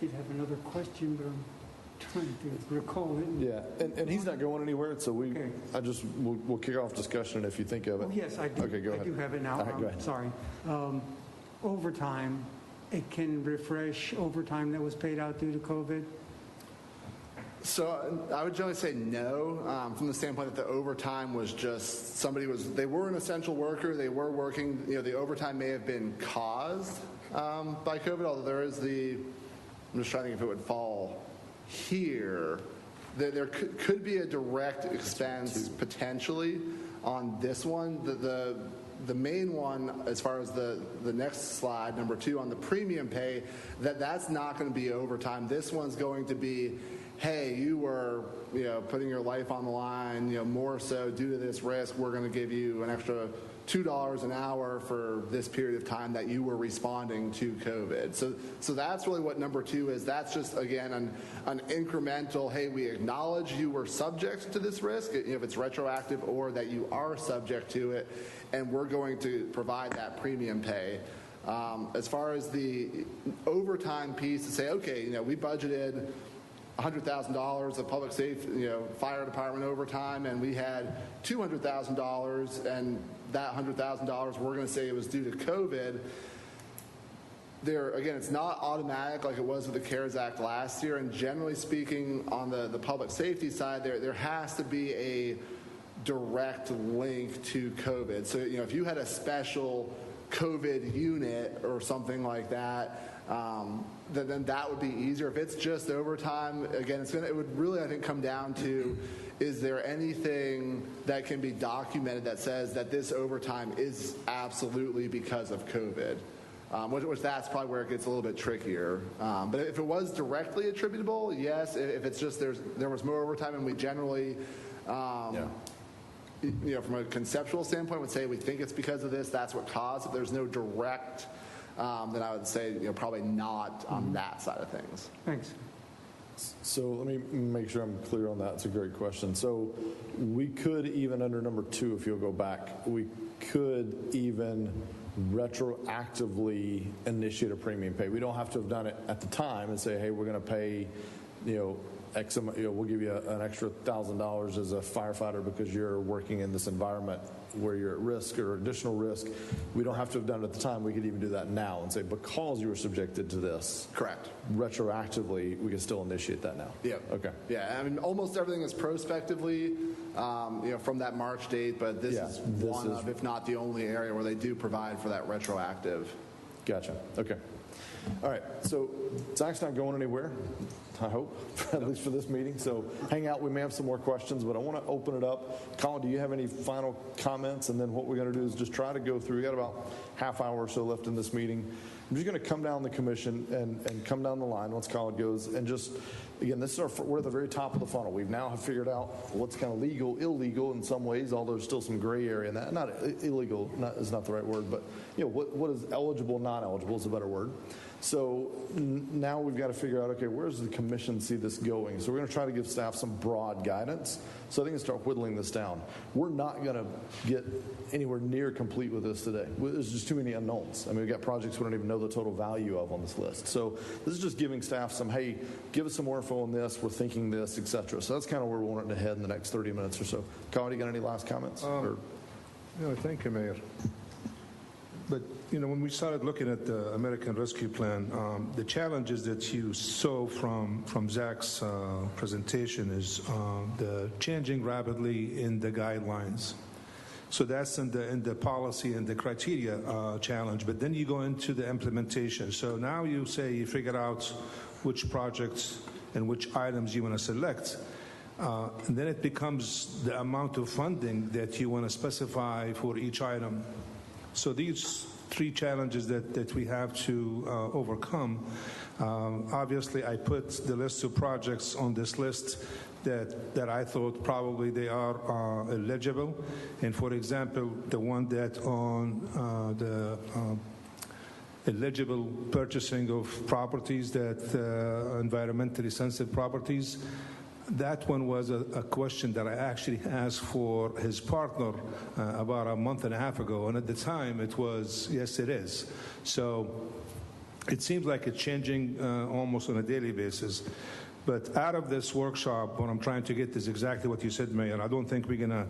Did have another question, but I'm trying to recall it. Yeah, and he's not going anywhere, so Okay. we'll kick off discussion, and if you think of it. Oh, yes, I do. Okay, go ahead. I do have it now. All right, go ahead. Sorry. Overtime, it can refresh overtime that was paid out due to COVID? So I would generally say no, from the standpoint that the overtime was just they were an essential worker, they were working, the overtime may have been caused by COVID, although there is I'm just trying to think if it would fall here. There could be a direct expense potentially on this one. The main one, as far as the next slide, number 2, on the premium pay, that's not going to be overtime. This one's going to be, hey, you were putting your life on the line, more so due to this risk, we're going to give you an extra $2 an hour for this period of time that you were responding to COVID. So that's really what number 2 is. That's just, again, an incremental, hey, we acknowledge you were subject to this risk, if it's retroactive, or that you are subject to it, and we're going to provide that premium pay. As far as the overtime piece, to say, okay, we budgeted $100,000 of public safety, fire department overtime, and we had $200,000, and that $100,000 we're going to say it was due to COVID. Again, it's not automatic like it was with the CARES Act last year, and generally speaking, on the public safety side, there has to be a direct link to COVID. So, if you had a special COVID unit or something like that, then that would be easier. If it's just overtime, again, it would really, I think, come down to, is there anything that can be documented that says that this overtime is absolutely because of COVID? Which that's probably where it gets a little bit trickier. But if it was directly attributable, yes. If it's just there was more overtime, and we generally, from a conceptual standpoint, would say we think it's because of this, that's what caused it. If there's no direct, then I would say probably not on that side of things. Thanks. So let me make sure I'm clear on that. It's a great question. So we could even under number 2, if you'll go back, we could even retroactively initiate a premium pay. We don't have to have done it at the time and say, hey, we're going to pay, X amount, we'll give you an extra $1,000 as a firefighter because you're working in this environment where you're at risk or additional risk. We don't have to have done it at the time. We could even do that now and say, because you were subjected to this. Correct. Retroactively, we can still initiate that now. Yeah. Okay. Yeah, I mean, almost everything is prospectively from that March date, but this Yeah, is this one is- of, if not the only area where they do provide for that retroactive. Gotcha. Okay. All right. So Zach's not going anywhere, I hope, at least for this meeting. So hang out. We may have some more questions, but I want to open it up. Colin, do you have any final comments? And then what we're going to do is just try to go through. We got about half hour or so left in this meeting. I'm just going to come down the commission and come down the line once Colin goes. And just, again, this is we're at the very top of the funnel. We've now have figured out what's kind of legal, illegal in some ways, although there's still some gray area in that. Not illegal is not the right word, but what is eligible, not eligible is a better word. So now we've got to figure out, okay, where does the commission see this going? So we're going to try to give staff some broad guidance. So I think we start whittling this down. We're not going to get anywhere near complete with this today. There's just too many unknowns. I mean, we've got projects we don't even know the total value of on this list. So this is just giving staff some, hey, give us some more info on this. We're thinking this, et cetera. So that's kind of where we want it to head in the next 30 minutes or so. Colin, you got any last comments? Thank you, Mayor. But, when we started looking at the American Rescue Plan, the challenges that you saw from Zach's presentation is the changing rapidly in the guidelines. So that's in the policy and the criteria challenge. But then you go into the implementation. So now you say you figure out which projects and which items you want to select. And then it becomes the amount of funding that you want to specify for each item. So these three challenges that we have to overcome. Obviously, I put the list of projects on this list that I thought probably they are eligible. And for example, the one that on the eligible purchasing of properties, that environmentally sensitive properties, that one was a question that I actually asked for his partner about a month and a half ago. And at the time, it was, yes, it is. So it seems like it's changing almost on a daily basis. But out of this workshop, what I'm trying to get is exactly what you said, Mayor. I don't think we're going to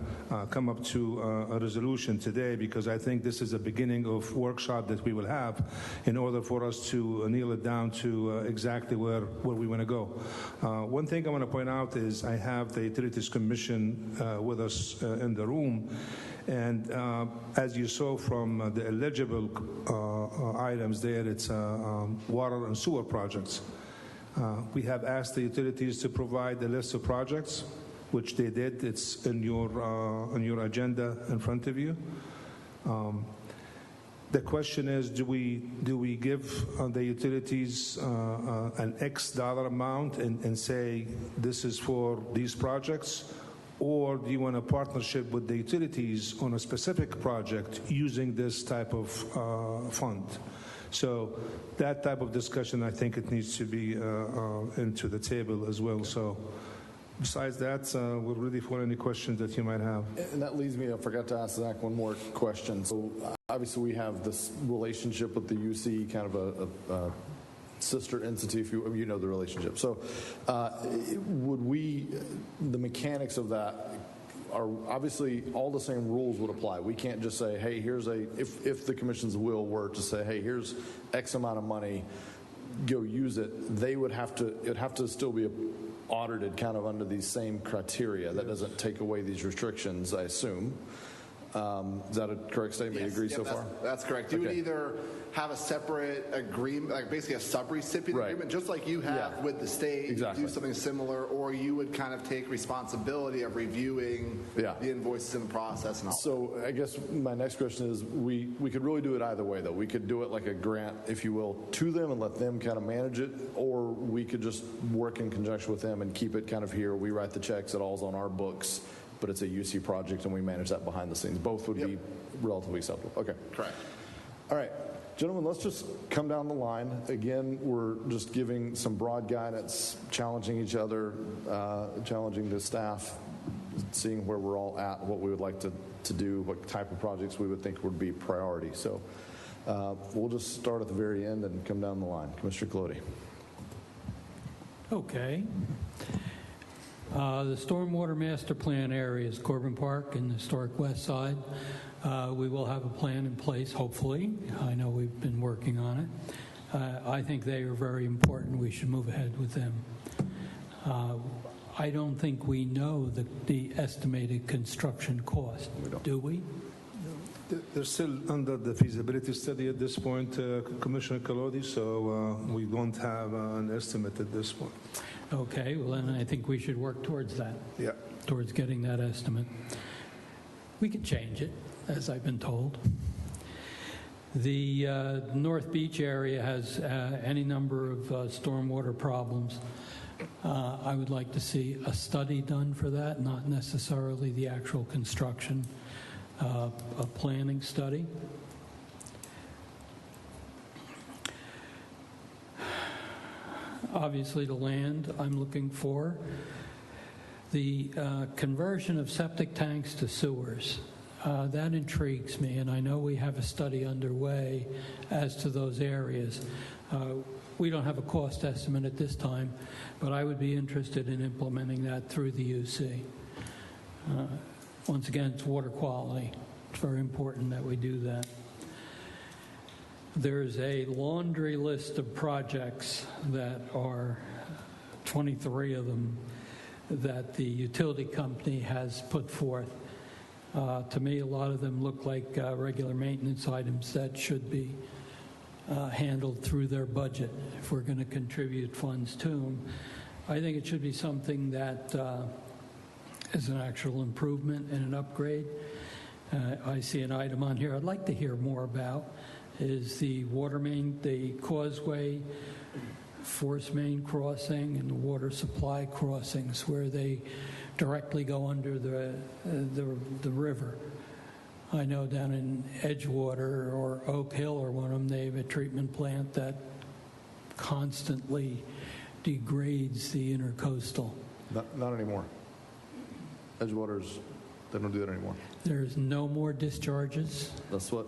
come up to a resolution today, because I think this is a beginning of workshop that we will have in order for us to nail it down to exactly where we want to go. One thing I want to point out is I have the Utilities Commission with us in the room. And as you saw from the eligible items there, it's water and sewer projects. We have asked the utilities to provide a list of projects, which they did. It's in your agenda in front of you. The question is, do we give the utilities an X dollar amount and say this is for these projects? Or do you want a partnership with the utilities on a specific project using this type of fund? So that type of discussion, I think it needs to be into the table as well. So besides that, we're ready for any questions that you might have. And that leads me, I forgot to ask Zach one more question. So obviously we have this relationship with the UC, kind of a sister entity, if you know the relationship. So the mechanics of that are obviously all the same rules would apply. We can't just say, hey, if the commission's will were to say, hey, here's X amount of money, go use it, it would have to still be audited kind of under these same criteria. That doesn't take away these restrictions, I assume. Is that a correct statement? Yes. You agree so far? That's correct. You would either have a separate agreement, like basically a sub-recipient agreement, just like you have with the state. Exactly. You do something similar, or you would kind of take responsibility of reviewing the invoices in the process and all. So I guess my next question is, we could really do it either way, though. We could do it like a grant, if you will, to them and let them kind of manage it, or we could just work in conjunction with them and keep it kind of here. We write the checks, it all's on our books, but it's a UC project and we manage that behind the scenes. Both would be relatively acceptable. Okay. Correct. All right. Gentlemen, let's just come down the line. Again, we're just giving some broad guidance, challenging each other, challenging the staff, seeing where we're all at, what we would like to do, what type of projects we would think would be priority. So we'll just start at the very end and come down the line. Commissioner Colodi. Okay. The Stormwater Master Plan areas, Corbin Park and the Historic West Side. We will have a plan in place, hopefully. I know we've been working on it. I think they are very important. We should move ahead with them. I don't think we know the estimated construction cost, do we? They're still under the feasibility study at this point, Commissioner Colodi, so we don't have an estimate at this point. Okay, well, then I think we should work towards that, Yeah. towards getting that estimate. We could change it, as I've been told. The North Beach area has any number of stormwater problems. I would like to see a study done for that, not necessarily the actual construction, a planning study. Obviously, the land I'm looking for. The conversion of septic tanks to sewers. That intrigues me, and I know we have a study underway as to those areas. We don't have a cost estimate at this time, but I would be interested in implementing that through the UC. Once again, it's water quality. It's very important that we do that. There's a laundry list of projects that are 23 of them that the utility company has put forth. To me, a lot of them look like regular maintenance items that should be handled through their budget if we're going to contribute funds to them. I think it should be something that is an actual improvement and an upgrade. I see an item on here I'd like to hear more about is the water main, the causeway, force main crossing, and the water supply crossings where they directly go under the river. I know down in Edgewater or Oak Hill or one of them, they have a treatment plant that constantly degrades the intercoastal. Not anymore. Edgewater's, they don't do that anymore. There's no more discharges. That's what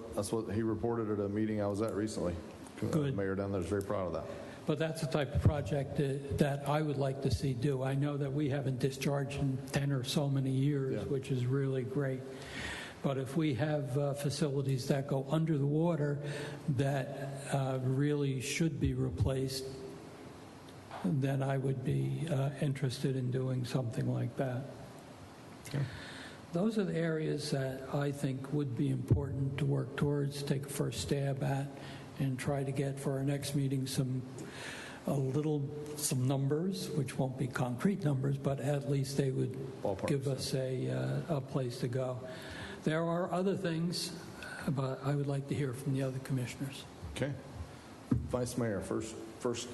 he reported at a meeting I was at recently. Good. The mayor down there is very proud of that. But that's the type of project that I would like to see do. I know that we haven't discharged in 10 or so many years, Yeah. which is really great. But if we have facilities that go under the water that really should be replaced, then I would be interested in doing something like that. Okay. Those are the areas that I think would be important to work towards, take a first stab at, and try to get for our next meeting some numbers, which won't be concrete numbers, but at least they would Ballpark, give us a place to go. There are other things, but I would like to hear from the other commissioners. Okay. Vice Mayor, first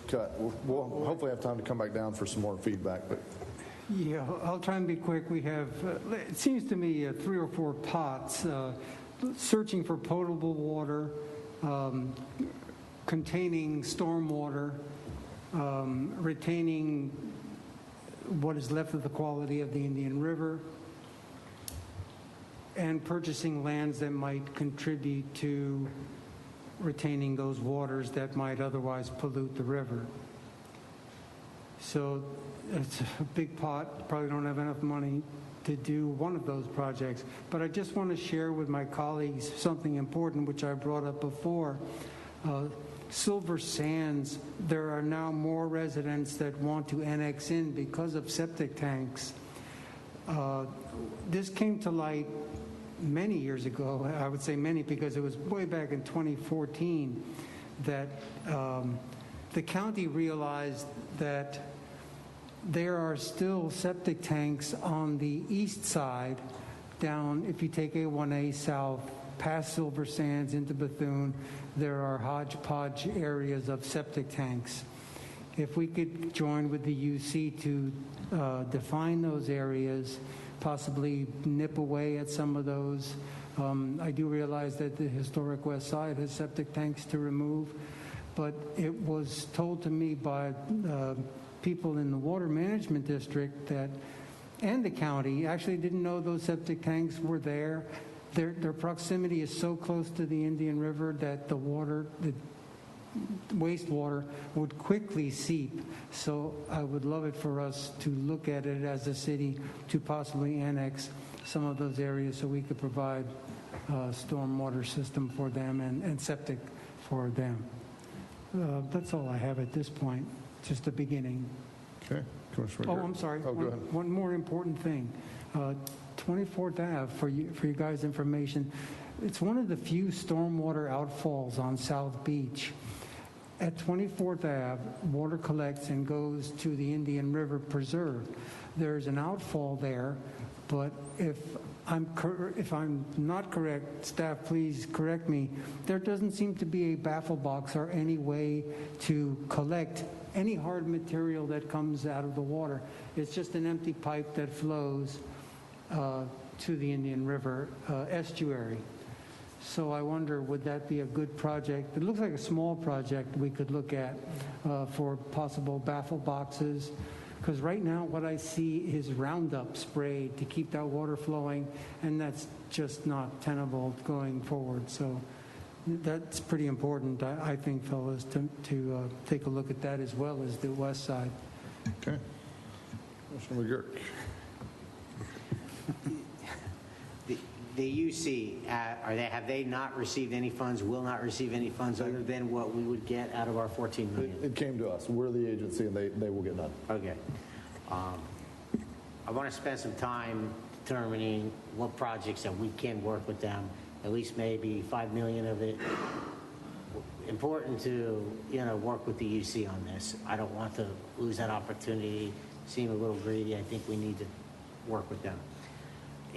cut. We'll hopefully have time to come back down for some more feedback, but Yeah, I'll try and be quick. We have, it seems to me, 3 or 4 pots searching for potable water, containing stormwater, retaining what is left of the quality of the Indian River, and purchasing lands that might contribute to retaining those waters that might otherwise pollute the river. So it's a big pot. Probably don't have enough money to do one of those projects. But I just want to share with my colleagues something important, which I brought up before. Silver Sands, there are now more residents that want to annex in because of septic tanks. This came to light many years ago. I would say many because it was way back in 2014 that the county realized that there are still septic tanks on the east side down, if you take A1A south, past Silver Sands into Bethune, there are hodgepodge areas of septic tanks. If we could join with the UC to define those areas, possibly nip away at some of those. I do realize that the historic West Side has septic tanks to remove, but it was told to me by people in the Water Management District that, and the county, actually didn't know those septic tanks were there. Their proximity is so close to the Indian River that the wastewater would quickly seep. So I would love it for us to look at it as a city to possibly annex some of those areas so we could provide a stormwater system for them and septic for them. That's all I have at this point, just the beginning. Okay, Commissioner Oh, McGurk. I'm sorry. Oh, go ahead. One more important thing. 24th Ave, for you guys' information, it's one of the few stormwater outfalls on South Beach. At 24th Ave, water collects and goes to the Indian River Preserve. There's an outfall there, but if I'm not correct, staff, please correct me, there doesn't seem to be a baffle box or any way to collect any hard material that comes out of the water. It's just an empty pipe that flows to the Indian River estuary. So I wonder, would that be a good project? It looks like a small project we could look at for possible baffle boxes. Because right now what I see is Roundup sprayed to keep that water flowing, and that's just not tenable going forward. So that's pretty important, I think, fellas, to take a look at that as well as the west side. Okay. Commissioner McGurk. The UC, have they not received any funds, will not receive any funds other than what we would get out of our 14 million? It came to us. We're the agency, and they will get done. Okay. I want to spend some time determining what projects that we can work with them, at least maybe 5 million of it. Important to, work with the UC on this. I don't want to lose that opportunity, seem a little greedy. I think we need to work with them.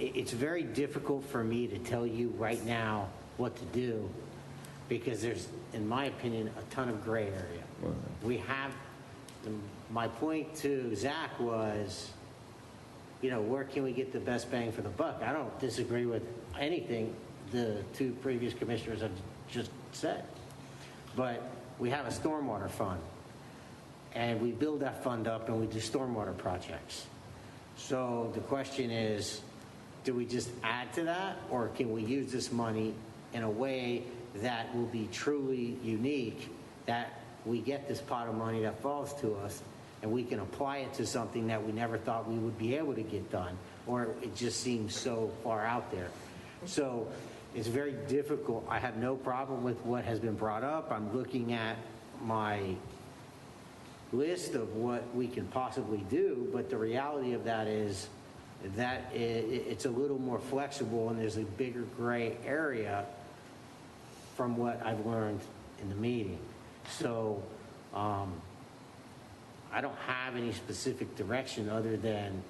It's very difficult for me to tell you right now what to do because there's, in my opinion, a ton of gray area. We have, my point to Zach was, where can we get the best bang for the buck? I don't disagree with anything the two previous commissioners have just said. But we have a stormwater fund, and we build that fund up and we do stormwater projects. So the question is, do we just add to that, or can we use this money in a way that will be truly unique, that we get this pot of money that falls to us and we can apply it to something that we never thought we would be able to get done, or it just seems so far out there. So it's very difficult. I have no problem with what has been brought up. I'm looking at my list of what we can possibly do, but the reality of that is that it's a little more flexible and there's a bigger gray area from what I've learned in the meeting. So I don't have any specific direction other than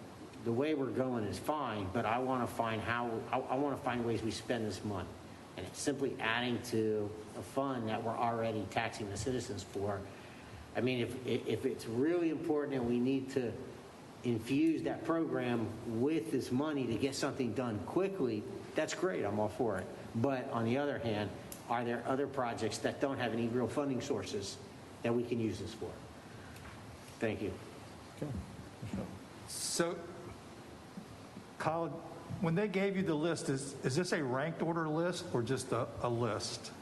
the way we're going is fine, but I want to find I want to find ways we spend this money. And it's simply adding to a fund that we're already taxing the citizens for. I mean, if it's really important and we need to infuse that program with this money to get something done quickly, that's great. I'm all for it. But on the other hand, are there other projects that don't have any real funding sources that we can use this for? Thank you. Okay. So, Colin, when they gave you the list, is this a ranked order list or just a list?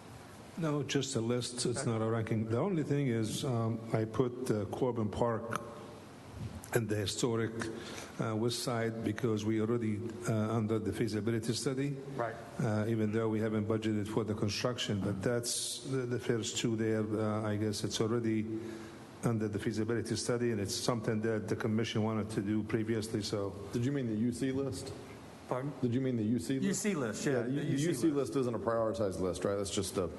No, just a list. It's not a ranking. The only thing is I put Corbin Park and the historic west side because we already under the feasibility study. Right. Even though we haven't budgeted for the construction, but that's the first two there. I guess it's already under the feasibility study, and it's something that the commission wanted to do previously. So, Did you mean the UC list? Pardon? Did you mean the UC list? UC list, yeah. The UC list isn't a prioritized list, right? That's just a. oh,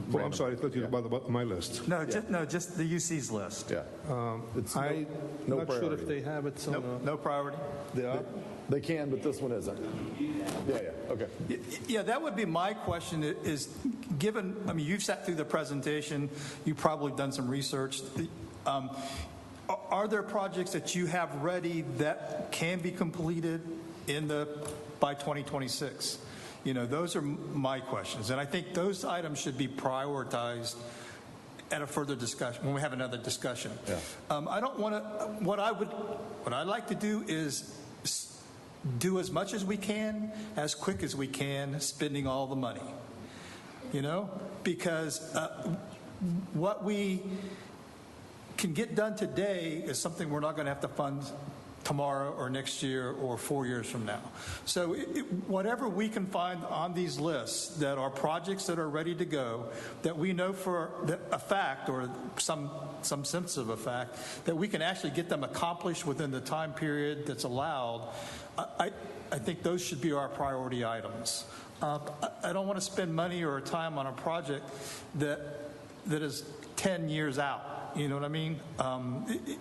I'm random- sorry, I thought you were about my list. No, just the UC's list. Yeah. It's I'm no not sure priority. if they have it. No priority. They are. They can, but this one isn't. Yeah. Okay. Yeah, that would be my question is, given, I mean, you've sat through the presentation, you've probably done some research. Are there projects that you have ready that can be completed by 2026? Those are my questions. And I think those items should be prioritized at a further discussion, when we have another discussion. Yeah. I don't want to, what I'd like to do is do as much as we can, as quick as we can, spending all the money. Because what we can get done today is something we're not going to have to fund tomorrow or next year or 4 years from now. So whatever we can find on these lists that are projects that are ready to go, that we know for a fact or some sense of a fact that we can actually get them accomplished within the time period that's allowed, I think those should be our priority items. I don't want to spend money or time on a project that is 10 years out. You know what I mean?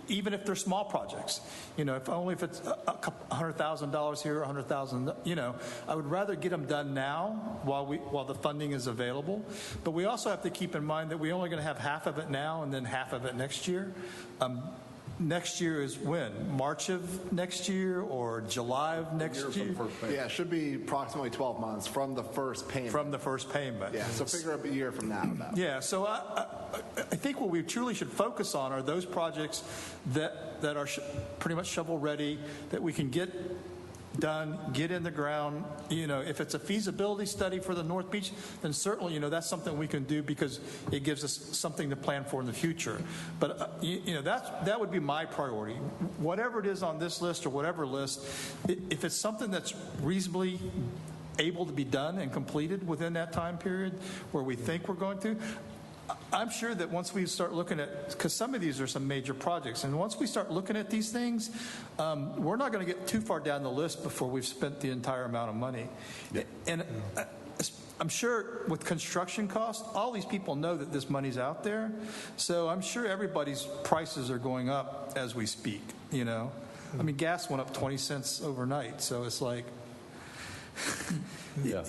Even if they're small projects, if it's $100,000 here, $100,000, I would rather get them done now while the funding is available. But we also have to keep in mind that we're only going to have half of it now and then half of it next year. Next year is when? March of next year or July of next year? Yeah, it should be approximately 12 months from the first payment. From the first payment. Yeah, so figure up a year from now. Yeah, so I think what we truly should focus on are those projects that are pretty much shovel ready, that we can get done, get in the ground. If it's a feasibility study for the North Beach, then certainly, that's something we can do because it gives us something to plan for in the future. But, that would be my priority. Whatever it is on this list or whatever list, if it's something that's reasonably able to be done and completed within that time period where we think we're going to, I'm sure that once we start looking at, because some of these are some major projects, and once we start looking at these things, we're not going to get too far down the list before we've spent the entire amount of money. Yeah. And I'm sure with construction costs, all these people know that this money's out there, so I'm sure everybody's prices are going up as we speak, I mean, gas went up 20 cents overnight, so it's like... Yeah.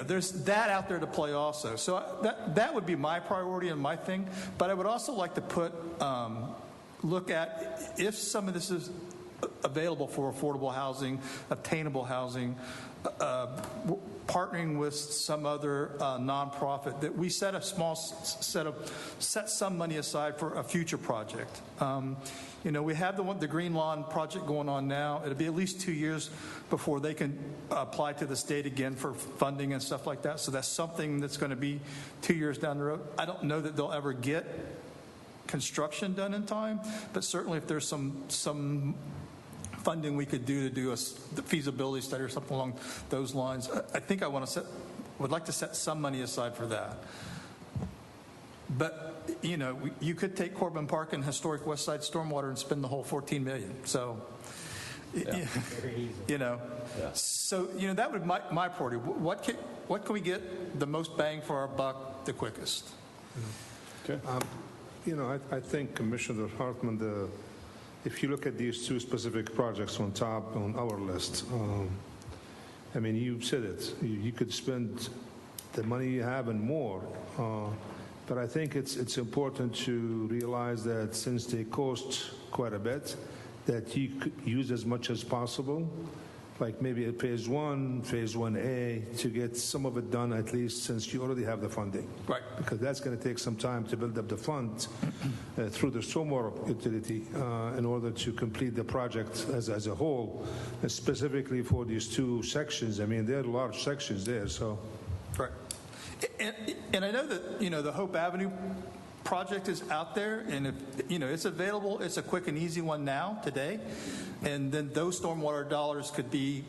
There's that out there to play also. So that would be my priority and my thing. But I would also like to look at if some of this is available for affordable housing, obtainable housing, partnering with some other nonprofit, that we set some money aside for a future project. We have the Green Lawn project going on now. It'll be at least 2 years before they can apply to the state again for funding and stuff like that. So that's something that's going to be 2 years down the road. I don't know that they'll ever get construction done in time, but certainly if there's some funding we could do the feasibility study or something along those lines, I think would like to set some money aside for that. But you could take Corbin Park and historic West Side Stormwater and spend the whole $14 million. So, so that would be my priority. What can we get the most bang for our buck the quickest? Okay. I think Commissioner Hartman, if you look at these two specific projects on top on our list, I mean, you said it. You could spend the money you have and more. But I think it's important to realize that since they cost quite a bit, that you could use as much as possible, like maybe at phase 1A, to get some of it done at least since you already have the funding. Right. Because that's going to take some time to build up the fund through the stormwater utility in order to complete the project as a whole, specifically for these two sections. I mean, they're large sections there, so. Right. And I know that, the Hope Avenue project is out there, and if, it's available, it's a quick and easy one now, today. And then those stormwater dollars could be,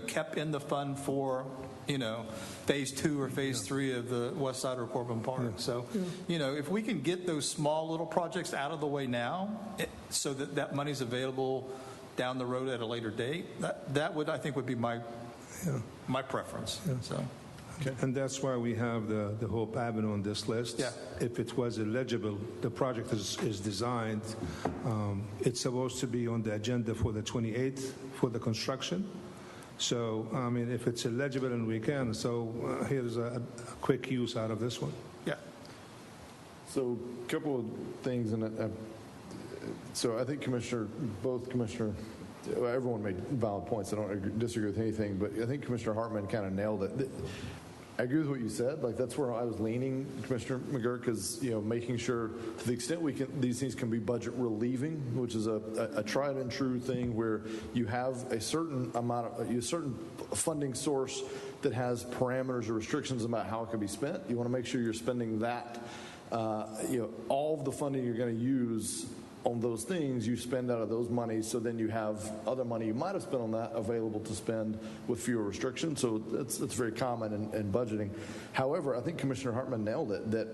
kept in the fund for, phase 2 or phase 3 of the West Side or Corbin Park. Yeah. So, if we can get those small little projects out of the way now, so that money's available down the road at a later date, that would, I think, would be my preference. Yeah. So. Okay. And that's why we have the Hope Avenue on this list. Yeah. If it was eligible, the project is designed. It's supposed to be on the agenda for the 28th for the construction. So, I mean, if it's eligible and we can, so here's a quick use out of this one. Yeah. So, a couple of things, and so I think everyone made valid points. I don't disagree with anything, but I think Commissioner Hartman kind of nailed it. I agree with what you said. Like, that's where I was leaning, Commissioner McGurk, is making sure to the extent these things can be budget relieving, which is a tried and true thing where you have a certain amount of a certain funding source that has parameters or restrictions about how it can be spent. You want to make sure you're spending that, all of the funding you're going to use on those things, you spend out of those monies, so then you have other money you might have spent on that available to spend with fewer restrictions. So that's very common in budgeting. However, I think Commissioner Hartman nailed it, that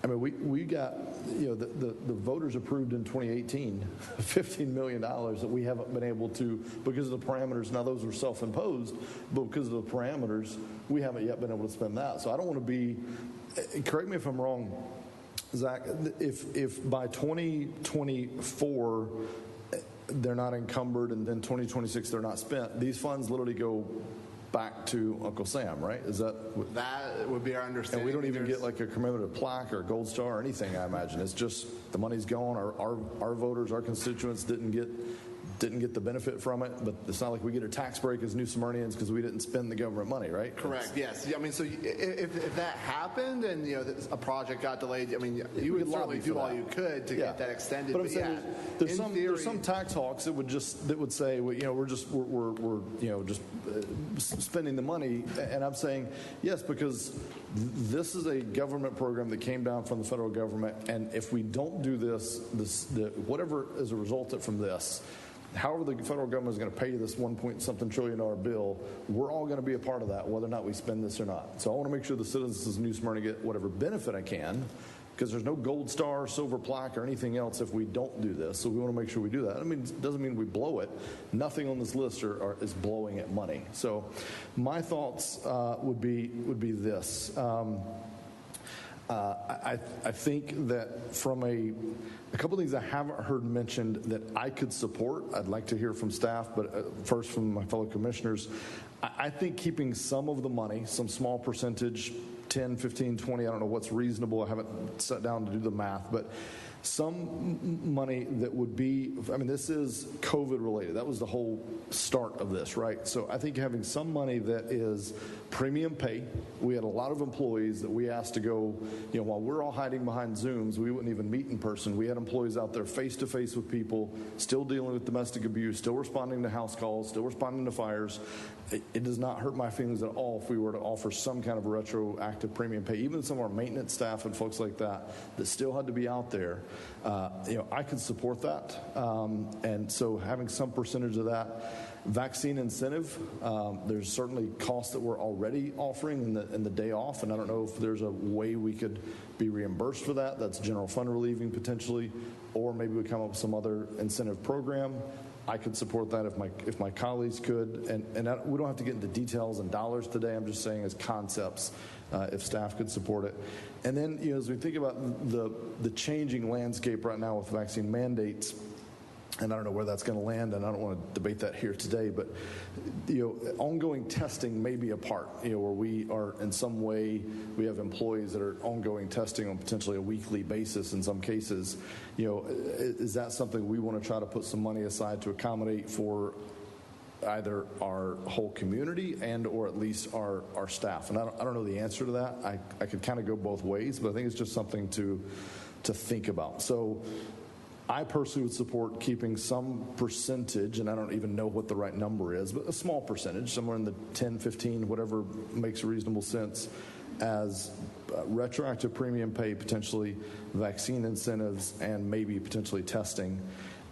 I mean, we got, the voters approved in 2018 $15 million that we haven't been able to, because of the parameters. Now, those were self-imposed, but because of the parameters, we haven't yet been able to spend that. So I don't want to be, correct me if I'm wrong, Zach, if by 2024 they're not encumbered and then 2026 they're not spent, these funds literally go back to Uncle Sam, right? Is that would be our understanding. And we don't even get like a commemorative plaque or a gold star or anything, I imagine. It's just the money's gone. Our voters, our constituents didn't get the benefit from it, but it's not like we get a tax break as New Smyrnians because we didn't spend the government money, right? Correct, yes. I mean, so if that happened and, a project got delayed, I mean, you would certainly do all you could to get that extended. But I'm saying there's some tax hawks that would say, well, we're just spending the money. And I'm saying, yes, because this is a government program that came down from the federal government. And if we don't do this, whatever is a resultant from this, however the federal government is going to pay this $1.something trillion bill, we're all going to be a part of that, whether or not we spend this or not. So I want to make sure the citizens of New Smyrna get whatever benefit I can, because there's no gold star, silver plaque, or anything else if we don't do this. So we want to make sure we do that. I mean, it doesn't mean we blow it. Nothing on this list is blowing it money. So my thoughts would be this. I think that from a couple of things I haven't heard mentioned that I could support, I'd like to hear from staff, but first from my fellow commissioners. I think keeping some of the money, some small percentage, 10, 15, 20, I don't know what's reasonable. I haven't sat down to do the math, but some money that would be, I mean, this is COVID related. That was the whole start of this, right? So I think having some money that is premium pay. We had a lot of employees that we asked to go, while we're all hiding behind Zooms, we wouldn't even meet in person. We had employees out there face to face with people, still dealing with domestic abuse, still responding to house calls, still responding to fires. It does not hurt my feelings at all if we were to offer some kind of retroactive premium pay. Even some of our maintenance staff and folks like that still had to be out there. I could support that. And so having some percentage of that. Vaccine incentive, there's certainly costs that we're already offering in the day off, and I don't know if there's a way we could be reimbursed for that. That's general fund relieving potentially, or maybe we come up with some other incentive program. I could support that if my colleagues could, and we don't have to get into details and dollars today. I'm just saying as concepts, if staff could support it. And then, as we think about the changing landscape right now with vaccine mandates, and I don't know where that's going to land, and I don't want to debate that here today, but ongoing testing may be a part, where we are in some way, we have employees that are ongoing testing on potentially a weekly basis in some cases. Is that something we want to try to put some money aside to accommodate for either our whole community and or at least our staff? And I don't know the answer to that. I could kind of go both ways, but I think it's just something to think about. So I personally would support keeping some percentage, and I don't even know what the right number is, but a small percentage, somewhere in the 10, 15, whatever makes reasonable sense, as retroactive premium pay, potentially vaccine incentives, and maybe potentially testing.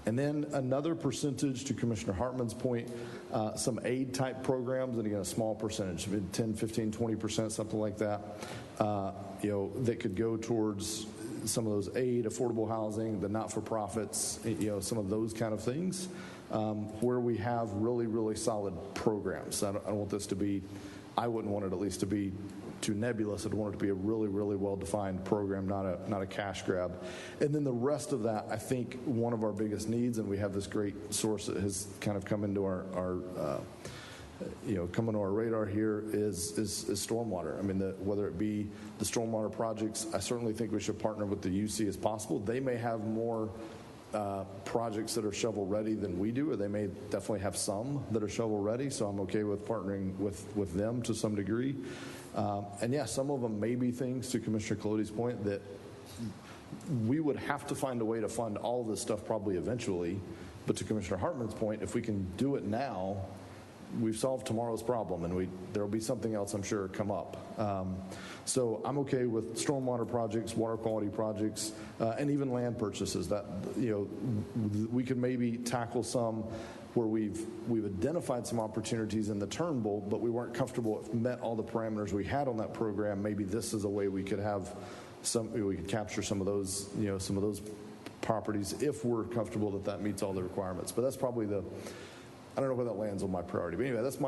And then another percentage, to Commissioner Hartman's point, some aid type programs, and again, a small percentage, 10, 15, 20%, something like that, that could go towards some of those aid, affordable housing, the not-for-profits, some of those kind of things, where we have really, really solid programs. I don't want this to be, I wouldn't want it at least to be too nebulous. I'd want it to be a really, really well-defined program, not a cash grab. And then the rest of that, I think one of our biggest needs, and we have this great source that has kind of come into our coming to our radar here is stormwater. I mean, whether it be the stormwater projects, I certainly think we should partner with the UC as possible. They may have more projects that are shovel ready than we do, or they may definitely have some that are shovel ready. So I'm okay with partnering with them to some degree. And yeah, some of them may be things, to Commissioner Colodey's point, that we would have to find a way to fund all of this stuff probably eventually. But to Commissioner Hartman's point, if we can do it now, we've solved tomorrow's problem, and there'll be something else, I'm sure, come up. So I'm okay with stormwater projects, water quality projects, and even land purchases. That, we could maybe tackle some where we've identified some opportunities in the Turnbull, but we weren't comfortable if met all the parameters we had on that program. Maybe this is a way we could have we could capture some of those, some of those properties if we're comfortable that meets all the requirements. But that's probably I don't know where that lands on my priority. But anyway, that's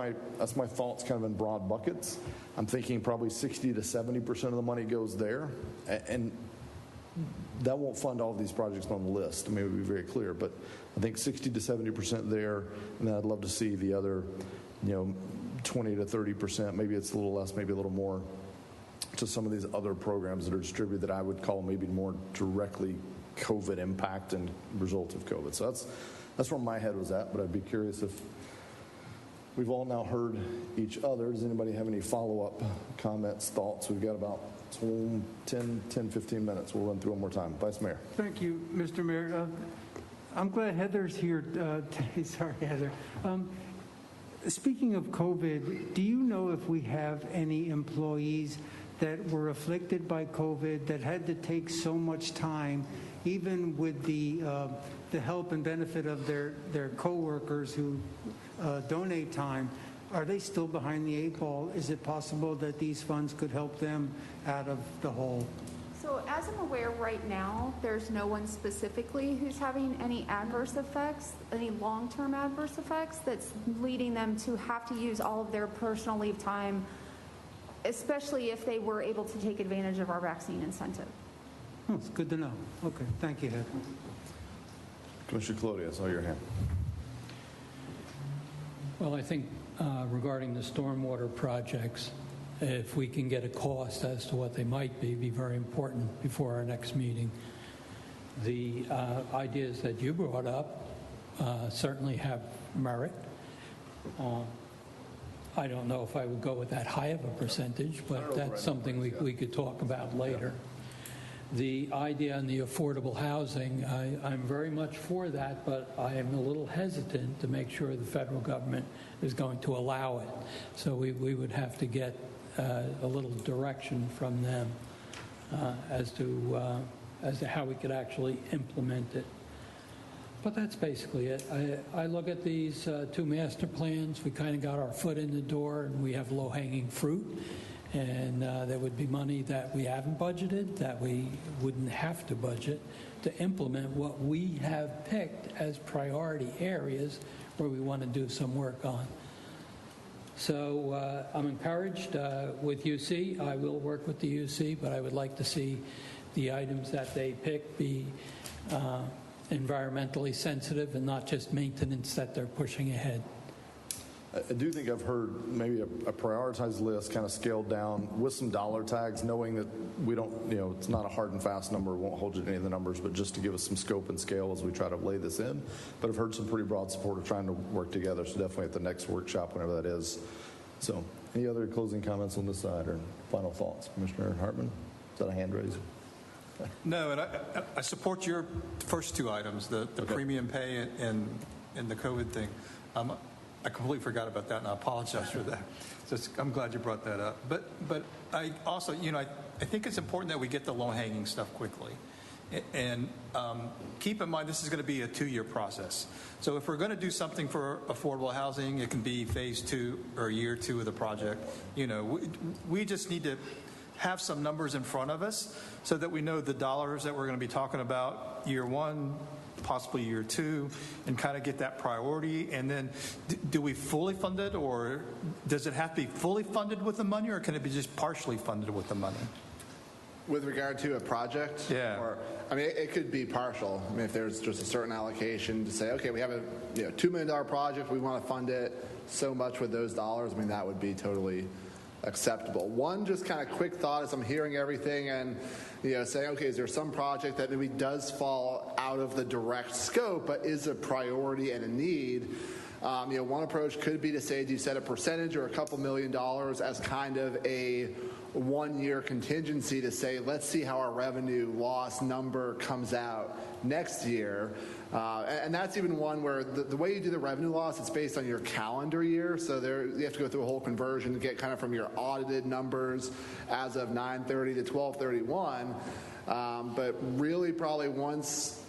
my thoughts kind of in broad buckets. I'm thinking probably 60 to 70% of the money goes there, and that won't fund all of these projects on the list. I mean, it would be very clear, but I think 60 to 70% there, and then I'd love to see the other, 20 to 30%. Maybe it's a little less, maybe a little more, to some of these other programs that are distributed that I would call maybe more directly COVID impact and result of COVID. So that's where my head was at, but I'd be curious if we've all now heard each other. Does anybody have any follow-up comments, thoughts? We've got about 10, 15 minutes. We'll run through one more time. Vice Mayor. Thank you, Mr. Mayor. I'm glad Heather's here today. Sorry, Heather. Speaking of COVID, do you know if we have any employees that were afflicted by COVID that had to take so much time, even with the help and benefit of their coworkers who donate time? Are they still behind the 8 ball? Is it possible that these funds could help them out of the hole? So as I'm aware right now, there's no one specifically who's having any adverse effects, any long-term adverse effects that's leading them to have to use all of their personal leave time, especially if they were able to take advantage of our vaccine incentive. Oh, it's good to know. Okay, thank you, Heather. Commissioner Colodi, I saw your hand. Well, I think regarding the stormwater projects, if we can get a cost as to what they might be very important before our next meeting. The ideas that you brought up certainly have merit. I don't know if I would go with that high of a percentage, but that's something we could talk about later. The idea on the affordable housing, I'm very much for that, but I am a little hesitant to make sure the federal government is going to allow it. So we would have to get a little direction from them as to how we could actually implement it. But that's basically it. I look at these 2 master plans. We kind of got our foot in the door, and we have low-hanging fruit. And there would be money that we haven't budgeted, that we wouldn't have to budget, to implement what we have picked as priority areas where we want to do some work on. So I'm encouraged with UC. I will work with the UC, but I would like to see the items that they pick be environmentally sensitive and not just maintenance that they're pushing ahead. I do think I've heard maybe a prioritized list kind of scaled down with some dollar tags, knowing that we don't, it's not a hard and fast number, won't hold you to any of the numbers, but just to give us some scope and scale as we try to lay this in. But I've heard some pretty broad support of trying to work together, so definitely at the next workshop, whenever that is. So any other closing comments on this side or final thoughts? Commissioner Hartman, is that a hand raise? No, and I support your first 2 items, the premium pay and the COVID thing. I completely forgot about that, and I apologize for that. So I'm glad you brought that up. But I also, I think it's important that we get the low-hanging stuff quickly. And keep in mind, this is going to be a 2-year process. So if we're going to do something for affordable housing, it can be phase 2 or year 2 of the project. We just need to have some numbers in front of us so that we know the dollars that we're going to be talking about year 1, possibly year 2, and kind of get that priority. And then do we fully fund it, or does it have to be fully funded with the money, or can it be just partially funded with the money? With regard to a project? Yeah. Or, it could be partial. If there's just a certain allocation to say, okay, we have a $2 million project, we want to fund it so much with those dollars, that would be totally acceptable. One just kind of quick thought as I'm hearing everything and saying, okay, is there some project that maybe does fall out of the direct scope but is a priority and a need? One approach could be to say, do you set a percentage or a couple $1 million as kind of a one-year contingency to say, let's see how our revenue loss number comes out next year. And that's even one where the way you do the revenue loss, it's based on your calendar year. So there, you have to go through a whole conversion to get kind of from your audited numbers as of 9/30 to 12/31. But really probably once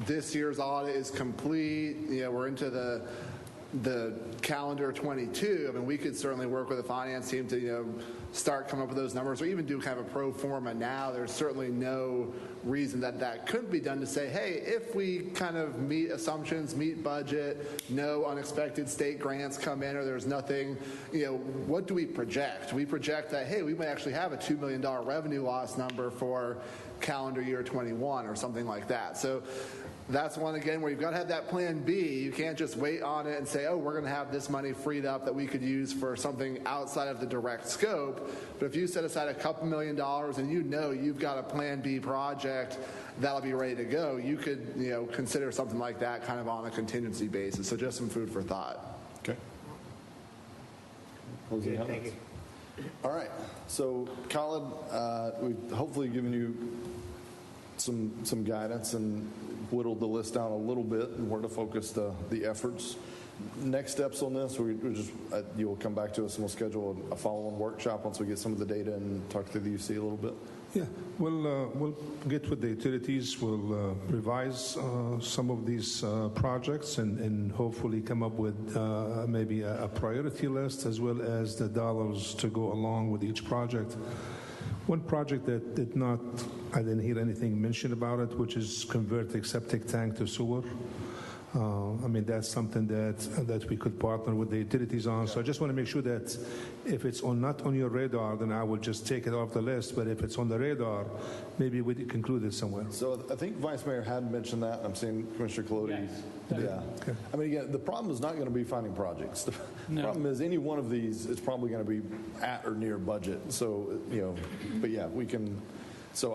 this year's audit is complete, we're into the calendar 22, I mean, we could certainly work with the finance team to, start coming up with those numbers, or even do kind of a pro forma now. There's certainly no reason that couldn't be done to say, hey, if we kind of meet assumptions, meet budget, no unexpected state grants come in, or there's nothing, what do we project? We project that, hey, we might actually have a $2 million revenue loss number for calendar year 21 or something like that. So that's one, again, where you've got to have that plan B. You can't just wait on it and say, oh, we're going to have this money freed up that we could use for something outside of the direct scope. But if you set aside a couple $1 million and you've got a plan B project that'll be ready to go, you could, consider something like that kind of on a contingency basis. So just some food for thought. Okay. Closing comments? All right. So, Colin, we've hopefully given you some guidance and whittled the list down a little bit and where to focus the efforts. Next steps on this, you'll come back to us and we'll schedule a follow-on workshop once we get some of the data and talk to the UC a little bit. Yeah, we'll get with the utilities. We'll revise some of these projects and hopefully come up with maybe a priority list as well as the dollars to go along with each project. One project that I didn't hear anything mentioned about it, which is converting septic tank to sewer. That's something that we could partner with the utilities on. So I just want to make sure that if it's not on your radar, then I will just take it off the list. But if it's on the radar, maybe we can include it somewhere. So I think Vice Mayor had mentioned that. I'm seeing Commissioner Colodi. Yes. Yeah. Okay. Again, the problem is not going to be finding projects. The problem is any one of these is probably going to be at or near budget. So, but yeah, we can. So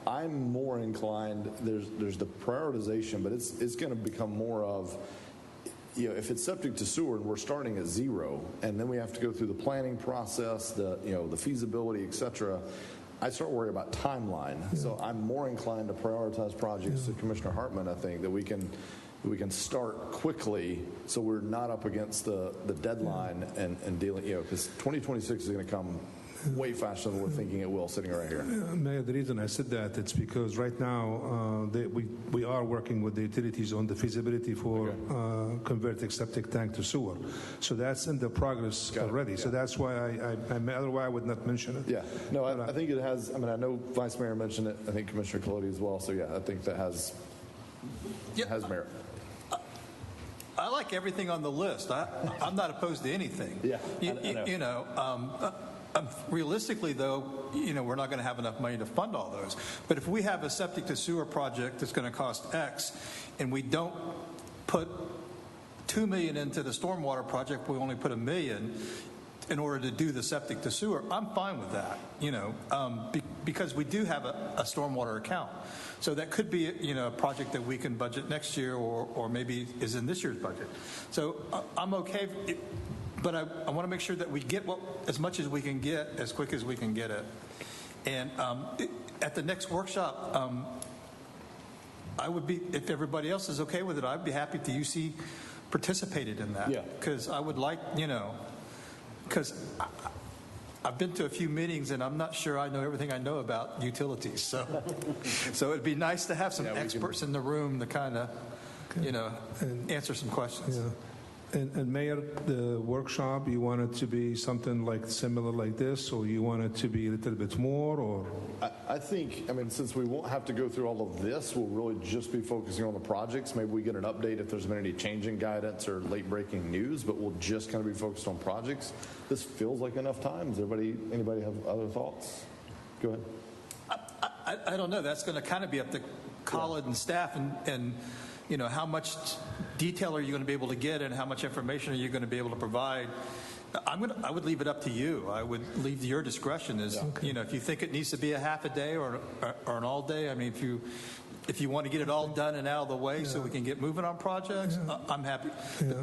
I'm more inclined, there's the prioritization, but it's going to become more of, if it's septic to sewer and we're starting at zero, and then we have to go through the planning process, the feasibility, et cetera, I start worrying about timeline. So I'm more inclined to prioritize projects to Commissioner Hartman, I think, that we can start quickly so we're not up against the deadline and dealing, because 2026 is going to come way faster than we're thinking it will sitting right here. Mayor, the reason I said that, it's because right now we are working with the utilities on the feasibility for converting septic tank to sewer. So that's in the progress already. So that's why otherwise I would not mention it. Yeah. No, I think it has, I know Vice Mayor mentioned it, I think Commissioner Colodi as well. So yeah, I think that has merit. I like everything on the list. I'm not opposed to anything. Yeah, I know. Realistically, though, we're not going to have enough money to fund all those. But if we have a septic to sewer project that's going to cost X, and we don't put $2 million into the stormwater project, we only put $1 million in order to do the septic to sewer, I'm fine with that. Because we do have a stormwater account. So that could be, a project that we can budget next year, or maybe is in this year's budget. So I'm okay. But I want to make sure that we get as much as we can get as quick as we can get it. And at the next workshop, I would be, if everybody else is okay with it, I'd be happy to UC participated in that. Yeah. Because I would like, because I've been to a few meetings and I'm not sure I know everything I know about utilities. So, so it'd be nice to have some experts in the room to kind of, answer some questions. Yeah. And Mayor, the workshop, you want it to be something similar like this, or you want it to be a little bit more, or? I think, since we won't have to go through all of this, we'll really just be focusing on the projects. Maybe we get an update if there's been any change in guidance or late breaking news, but we'll just kind of be focused on projects. This feels like enough time. Does anybody have other thoughts? Go ahead. I don't know. That's going to kind of be up to Colin and staff and how much detail are you going to be able to get and how much information are you going to be able to provide? I would leave it up to you. I would leave to your discretion. If you think it needs to be a half a day or an all day, if you want to get it all done and out of the way so we can get moving on projects, I'm happy. Yeah.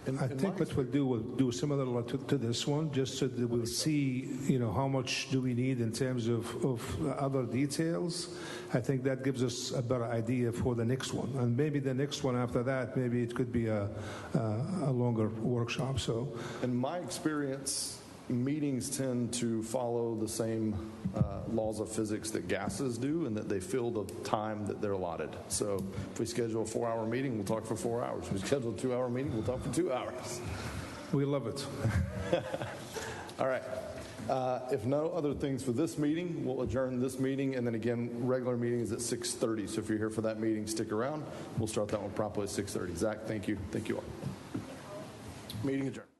I think what we'll do similar to this one, just so that we'll see, how much do we need in terms of other details. I think that gives us a better idea for the next one. And maybe the next one after that, maybe it could be a longer workshop. So, in my experience, meetings tend to follow the same laws of physics that gases do, and that they fill the time that they're allotted. So if we schedule a 4-hour meeting, we'll talk for 4 hours. If we schedule a 2-hour meeting, we'll talk for 2 hours. we love it. All right. If no other things for this meeting, we'll adjourn this meeting, and then again, regular meeting is at 6:30. So if you're here for that meeting, stick around. We'll start that one promptly at 6:30. Zach, thank you. Thank you all. Meeting adjourned.